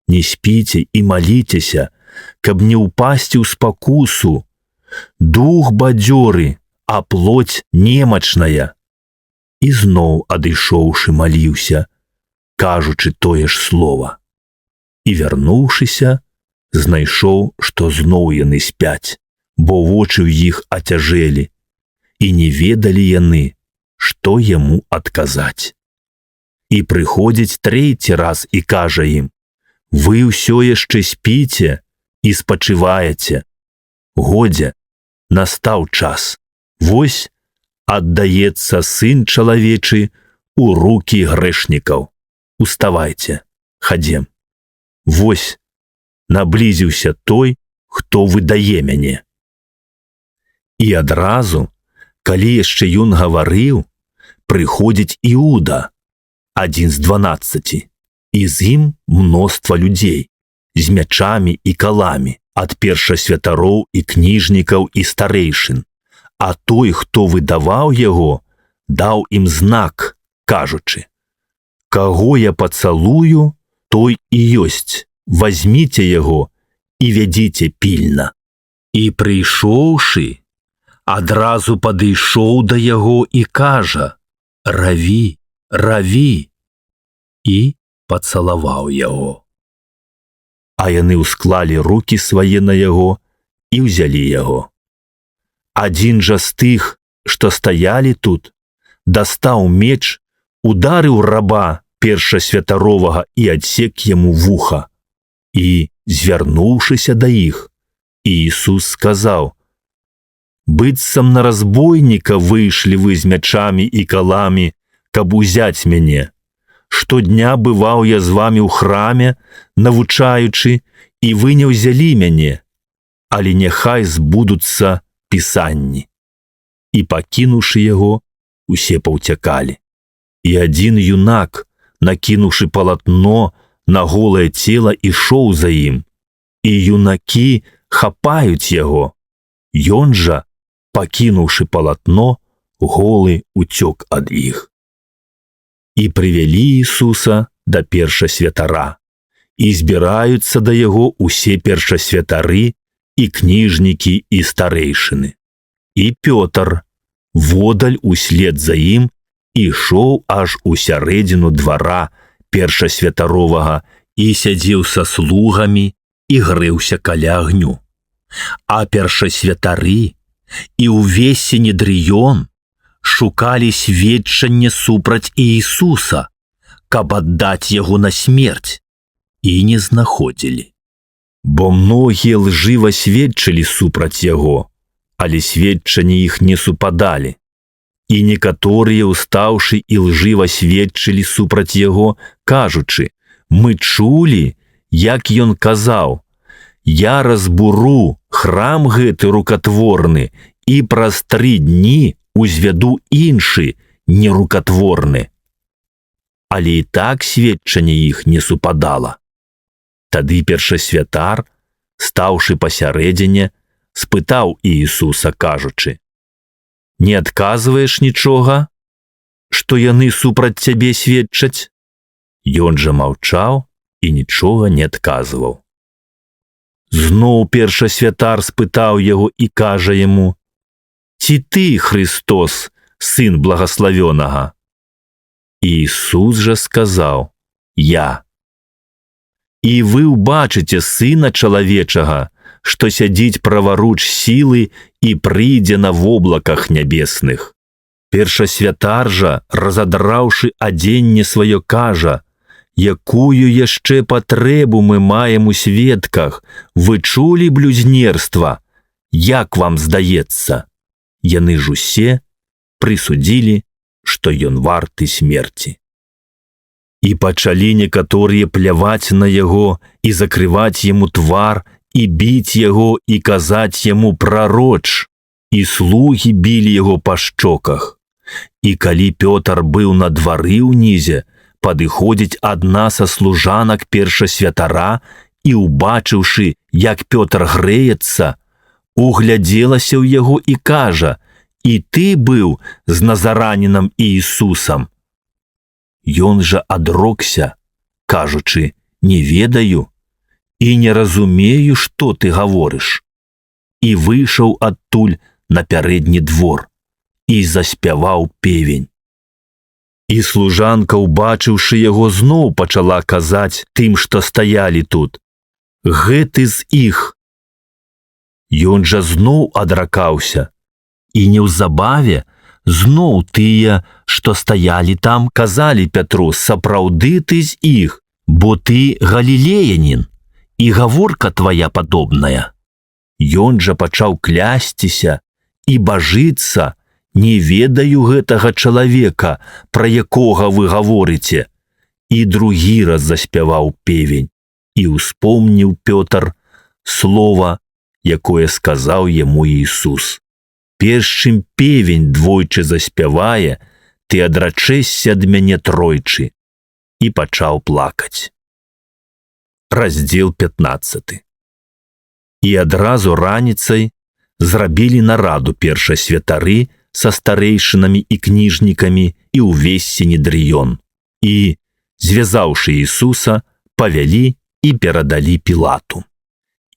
Не спіце і маліцеся, каб не ўпасці ў спакусу. Дух бадзёры, а плоть немачная. І зноў адышоўшы маліўся, кажучы тое ж слова. І вярнуўшыся, знайшоў, што зноў яны спяць, бо вочы ў іх ацяжэлі, і не ведалі яны, што яму адказаць. І прыходзіць трэці раз і кажа ім: вы ўсё яшчэ спіце і спачываеце. Годзе, настаў час. Вось аддаецца Сын чалавечы ў рукі грэшнікаў. Уставайце, хадзем. Вось наблізіўся той, хто выдае мяне. І адразу, калі яшчэ ён гаварыў, прыходзіць Іуда, адзін з 12, і з ім мноства людзей, з мячамі і каламі, ад першасвятароў і кніжнікаў і старэйшын. А той, хто выдаваў яго, даў ім знак, кажучы: каго я пацалую, той і ёсць, вазьміце яго і вядзіце пільна. І прыйшоўшы, адразу падышоў да яго і кажа: раві, раві, і пацалаваў яго. А яны ўсклалі рукі свае на яго і ўзялі яго. Адзін жа з тых, што стаялі тут, дастаў меч, ударыў раба першасвятаровага і адсек яму вуха. І, звярнуўшыся да іх, Ісус сказаў: быццам на разбойніка выйшлі вы з мячамі і каламі, каб узяць мяне. Штодня бываў я з вамі ў храме, навучаючы, і вы не ўзялі мяне, але няхай збудуцца пісанні. І пакінуўшы яго, усе паўцякалі. І адзін юнак, накінуўшы палатно на голае цела, ішоў за ім. І юнакі хапаюць яго. Ён жа, пакінуўшы палатно, голы уцёк ад іх. І прывялі Ісуса да першасвятара, і збіраюцца да яго усе першасвятары і кніжнікі і старэйшыны. І Пётр, водаль услед за ім, ішоў аж у сярэдзіну двара першасвятаровага і сядзеў са слугамі і грэўся каля агню. А першасвятары і ўвесь сінедрыён шукалі сведчанне супраць Ісуса, каб аддаць яго на смерць, і не знаходзілі. Бо многія лжыва сведчылі супраць яго, але сведчанні іх не супадалі. І некаторыя, устаўшы і лжыва сведчылі супраць яго, кажучы: «Мы чулі, як ён казаў: я разбуру храм гэты рукатворны і праз 3 дні узвяду іншы нерукатворны». Але і так сведчанне іх не супадала. Тады першасвятар, стаўшы пасярэдзіне, спытаў Іісуса, кажучы: «Не адказваеш нічога, што яны супраць цябе сведчаць?» Ён жа маўчаў і нічога не адказваў. Зноў першасвятар спытаў яго і кажа яму: «Ці ты, Христос, сын благаславёнага?» Іісус жа сказаў: «Я. І вы ўбачыце Сына чалавечага, што сядзіць праваруч сілы і прыйдзе на воблаках нябесных». Першасвятар жа, разадраўшы адзенне сваё, кажа: «Якую яшчэ патрэбу мы маем у сведках? Вы чулі блюзнерства? Як вам здаецца?» Яны ж усе прысудзілі, што ён варты смерці. І пачалі некаторыя пляваць на яго і закрываць яму твар, і біць яго, і казаць яму: «Прароч!» І слугі білі яго па шчоках. І калі Пётр быў на двары ўнізе, падыходзіць адна са служанак першасвятара і, убачыўшы, як Пётр грэецца, углядзелася ў яго і кажа: «І ты быў з назаранінам Іісусам?» Ён жа адрокся, кажучы: «Не ведаю і не разумею, што ты гаворыш». І выйшаў адтуль на пярэдні двор і заспяваў певень. І служанка, убачыўшы яго, зноў пачала казаць тым, што стаялі тут: «Гэты з іх». Ён жа зноў адракаўся, і неўзабаве зноў тыя, што стаялі там, казалі Пятру: «Сапраўды ты з іх, бо ты галілеянін, і гаворка твая падобная». Ён жа пачаў клясціся і бажыцца: «Не ведаю гэтага чалавека, пра якога вы гаворыце». І другі раз заспяваў певень, і ўспомніў Пётр слова, якое сказаў яму Іісус: «Перш чым певень двойчы заспявае, ты адрачэшся ад мяне тройчы». І пачаў плакаць. Раздзел 15. І адразу раніцай зрабілі нараду першасвятары са старэйшынамі і кніжнікамі і ўвесь сінедрыён. І, звязаўшы Іісуса, павялі і перадалі Пілату.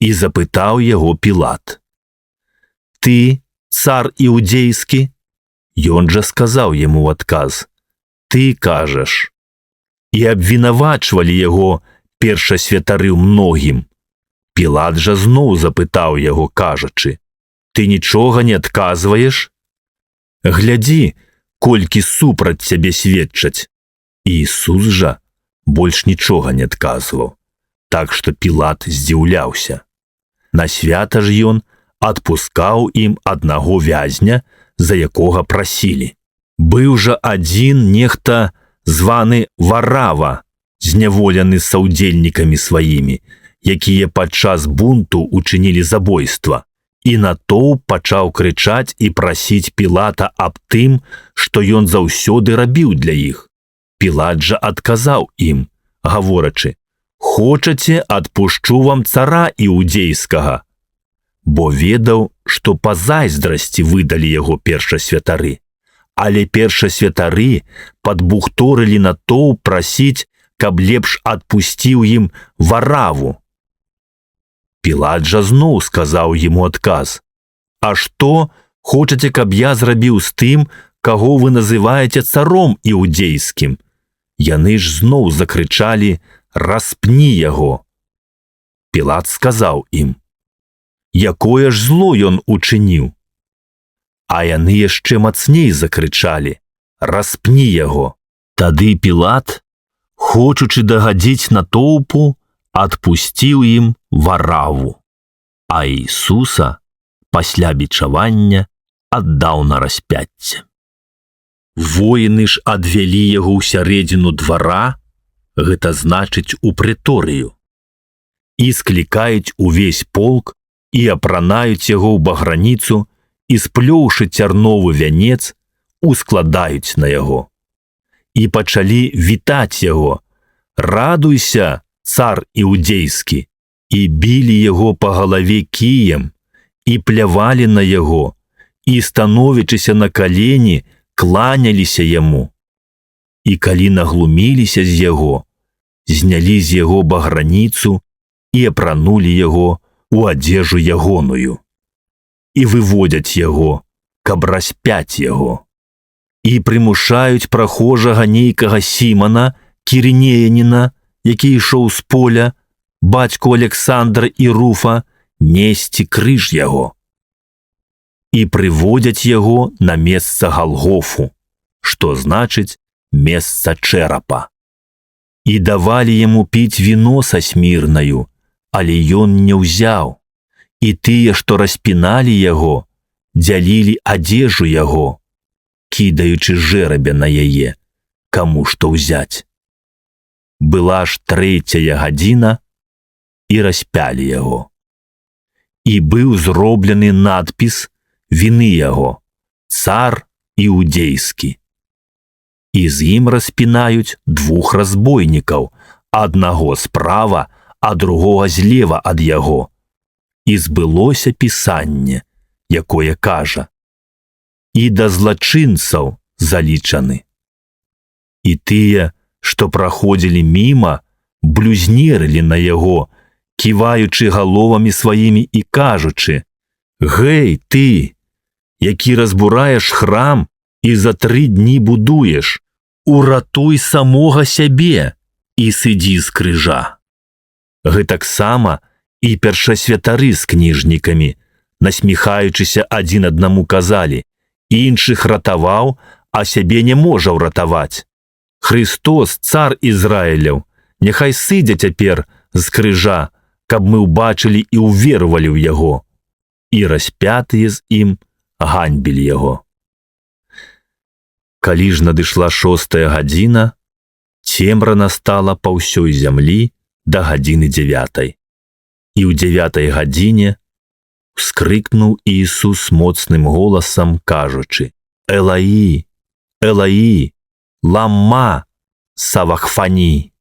І запытаў яго Пілат: «Ты цар іудзейскі?» Ён жа сказаў яму ў адказ: «Ты кажаш». І абвінавачвалі яго першасвятары многім. Пілат жа зноў запытаў яго, кажучы: «Ты нічога не адказваеш? Глядзі, колькі супраць цябе сведчаць». Іісус жа больш нічога не адказваў, так што Пілат здзіўляўся. На свята ж ён адпускаў ім аднаго вязня, за якога прасілі. Быў жа адзін нехта званы Варава, зняволены саўдзельнікамі сваімі, якія падчас бунту учынілі забойства. І натоўп пачаў крычаць і прасіць Пілата аб тым, што ён заўсёды рабіў для іх. Пілат жа адказаў ім, гаворачы: «Хочаце, адпушчу вам цара іудзейскага?» Бо ведаў, што па зайздрасці выдалі яго першасвятары. Але першасвятары падбухторылі натоўп прасіць, каб лепш адпусціў ім Вараву. Пілат жа зноў сказаў яму адказ: «А што хочаце, каб я зрабіў з тым, каго вы называеце царом іудзейскім?» Яны ж зноў закрычалі: «Распні яго!» Пілат сказаў ім: «Якое ж зло ён учыніў?» А яны яшчэ мацней закрычалі: «Распні яго!» Тады Пілат, хочучы дагадзіць натоўпу, адпусціў ім Вараву, а Іісуса пасля бичавання аддаў на распяцце. Воіны ж адвялі яго ў сярэдзіну двара, гэта значыць у прэторыю, і склікаюць увесь полк і апранаюць яго ў баграніцу і, сплёўшы цярновы вянец, ускладаюць на яго. І пачалі вітаць яго: «Радуйся, цар іудзейскі!» І білі яго па галаве кіем, і плявалі на яго, і, становячыся на калені, кланяліся яму. І калі наглуміліся з яго, знялі з яго баграніцу і апранулі яго у адзежу ягоную. І выводзяць яго, каб распяць яго. І прымушаюць прахожага нейкага Сімана, кірінеяніна, які ішоў з поля, бацьку Александра і Руфа, несці крыж яго. І прыводзяць яго на месца Галгофу, што значыць месца чэрапа. І давалі яму піць віно са смірнаю, але ён не ўзяў. І тыя, што распіналі яго, дзялілі адзежу яго, кідаючы жэрабя на яе, каму што ўзяць. Была ж 3-я гадзіна, і распялі яго. І быў зроблены надпіс віны яго: «Цар іудзейскі». І з ім распінаюць 2 разбойнікаў, аднаго справа, а другога злева ад яго. І збылося пісанне, якое кажа: «І да злачынцаў залічаны». І тыя, што праходзілі міма, блюзнерылі на яго, ківаючы галовамі сваімі і кажучы: «Гэй, ты, які разбураеш храм і за 3 дні будуеш, уратуй самога сябе і сыдзі з крыжа». Гэтаксама і першасвятары з кніжнікамі, насміхаючыся адзін аднаму, казалі: «Іншых ратаваў, а сябе не можа ўратаваць. Христос, цар Ізраіляў, няхай сыдзе цяпер з крыжа, каб мы ўбачылі і ўверувалі ў яго». І распятыя з ім ганьбілі яго. Калі ж надышла 6-я гадзіна, цемра настала па ўсёй зямлі да гадзіны 9-й. І ў 9-й гадзіне ускрыкнуў Ісус моцным голасам, кажучы: «Элаі, Элаі, лама савахфані»,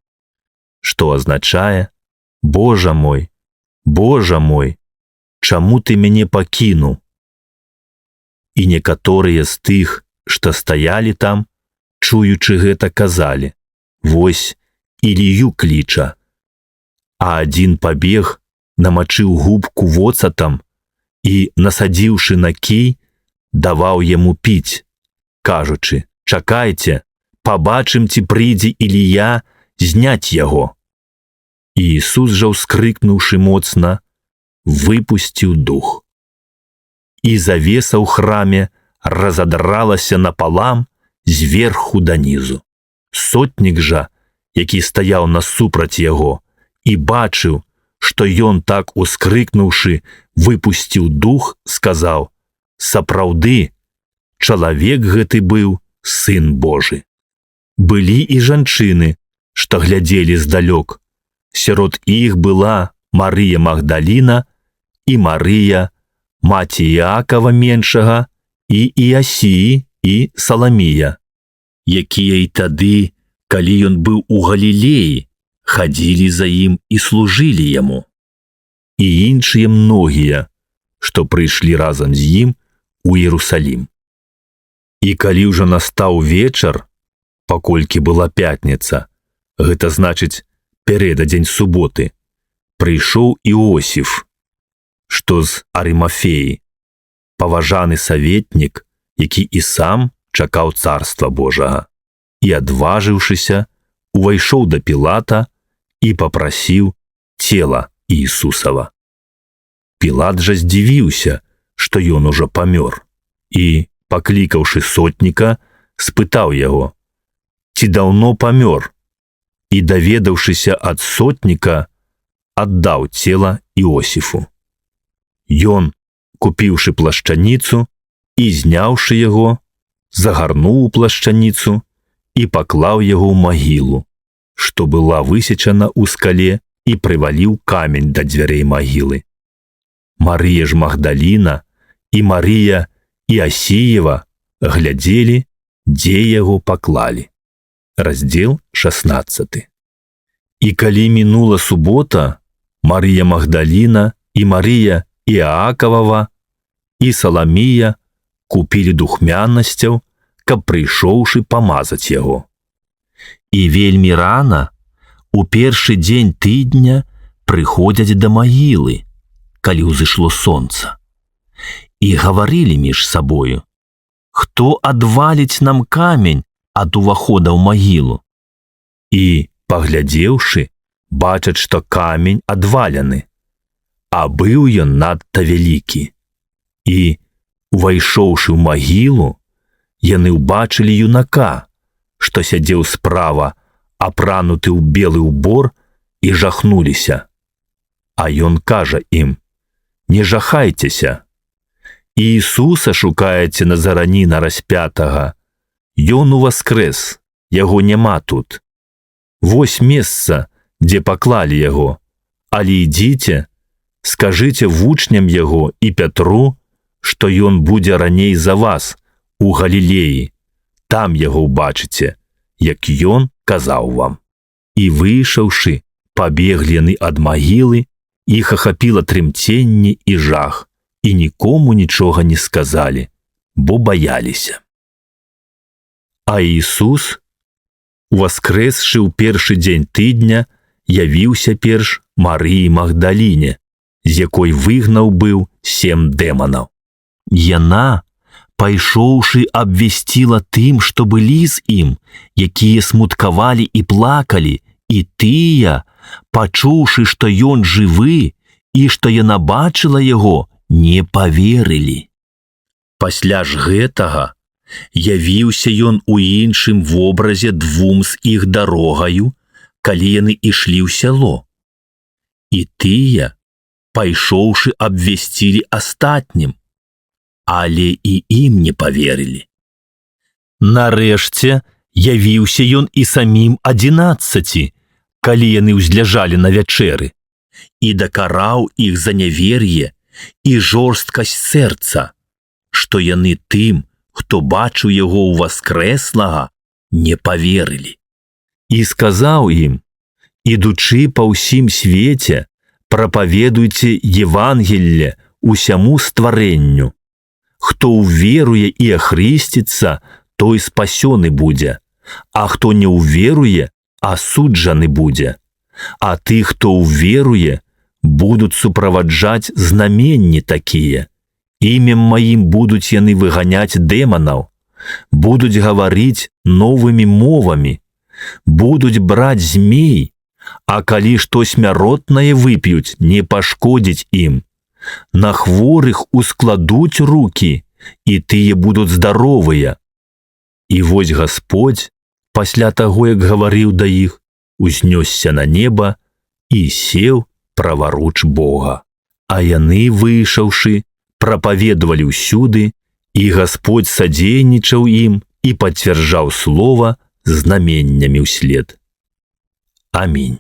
што азначае: «Божа мой, чаму ты мяне пакінуў?» І некаторыя з тых, што стаялі там, чуючы гэта, казалі: «Вось Ілію кліча». А адзін пабег, намачыў губку воцатам і, насадзіўшы на кій, даваў яму піць, кажучы: «Чакайце, пабачым, ці прыйдзе Ілія зняць яго». І Ісус жа, ўскрыкнуўшы моцна, выпусціў дух. І завеса ў храме разадралася напалам зверху данізу. Сотнік жа, які стаяў насупраць яго і бачыў, што ён, так ускрыкнуўшы, выпусціў дух, сказаў: «Сапраўды, чалавек гэты быў Сын Божы». Былі і жанчыны, што глядзелі здалёк. Сярод іх была Марыя Магдаліна і Марыя, маці Іакава меншага, і Іасіі і Саламія, якія і тады, калі ён быў у Галілеі, хадзілі за ім і служылі яму. І іншыя многія, што прыйшлі разам з ім у Іерусалім. І калі ўжо настаў вечар, паколькі была пятніца, гэта значыць пярэдадзень суботы, прыйшоў Іосіф, што з Арымафеі, паважаны саветнік, які і сам чакаў царства Божага, і, адважыўшыся, увайшоў да Пілата і папрасіў цела Іісусава. Пілат жа здзівіўся, што ён ужо памёр, і, паклікаўшы сотніка, спытаў яго: «Ці даўно памёр?» І, даведаўшыся ад сотніка, аддаў цела Іосіфу. Ён, купіўшы плашчаніцу і зняўшы яго, загарнуў у плашчаніцу і паклаў яго ў магілу, што была высечана ў скале, і прываліў камень да дзвярэй магілы. Марыя ж Магдаліна і Марыя Іасіева глядзелі, дзе яго паклалі. Раздзел 16. І калі мінула субота, Марыя Магдаліна і Марыя Іаакавава і Саламія купілі духмянасцяў, каб прыйшоўшы памазаць яго. І вельмі рана, у першы дзень тыдня, прыходзяць да магілы, калі ўзышло сонца, і гаварылі між сабою: «Хто адваліць нам камень ад увахода ў магілу?» І, паглядзеўшы, бачаць, што камень адвалены, а быў ён надта вялікі. І, увайшоўшы ў магілу, яны ўбачылі юнака, што сядзеў справа, апрануты ў белы ўбор, і жахнуліся. А ён кажа ім: «Не жахайцеся. Іісуса шукаеце Назараніна распятага. Ён уваскрэс, яго няма тут. Вось месца, дзе паклалі яго. Але ідзіце, скажыце вучням яго і Пятру, што ён будзе раней за вас у Галілеі. Там яго ўбачыце, як ён казаў вам». І выйшаўшы, пабеглі яны ад магілы, іх ахапіла трымценне і жах, і нікому нічога не сказалі, бо баяліся. А Ісус, уваскрэсшы ў першы дзень тыдня, явіўся перш Марыі Магдаліне, з якой выгнаў быў 7 дэманаў. Яна, пайшоўшы, абвясціла тым, што былі з ім, якія смуткавалі і плакалі, і тыя, пачуўшы, што ён жывы і што яна бачыла яго, не паверылі. Пасля ж гэтага явіўся ён у іншым вобразе 2 з іх дарогаю, калі яны ішлі ў сяло. І тыя, пайшоўшы, абвясцілі астатнім, але і ім не паверылі. Нарэшце явіўся ён і самім 11, калі яны ўзляжалі на вячэры, і дакараў іх за нявер'е і жорсткасць сэрца, што яны тым, хто бачыў яго ўваскрэслага, не паверылі. І сказаў ім: «Ідучы па ўсім свеце, прапаведуйце Евангелле усяму стварэнню. Хто ўверуе і ахрысціцца, той спасёны будзе, а хто не ўверуе, асуджаны будзе. А ты, хто ўверуе, будуць суправаджаць знаменні такія. Імем маім будуць яны выганяць дэманаў, будуць гаварыць новымі мовамі, будуць браць змей, а калі што смяротнае вып'юць, не пашкодзіць ім. На хворых ускладуць рукі, і тыя будуць здаровыя». І вось Гасподзь, пасля таго, як гаварыў да іх, узнёсся на неба і сеў праваруч Бога. А яны, выйшаўшы, прапаведвалі ўсюды, і Гасподзь садзейнічаў ім і пацвярджаў слова знаменнямі ўслед. Амінь.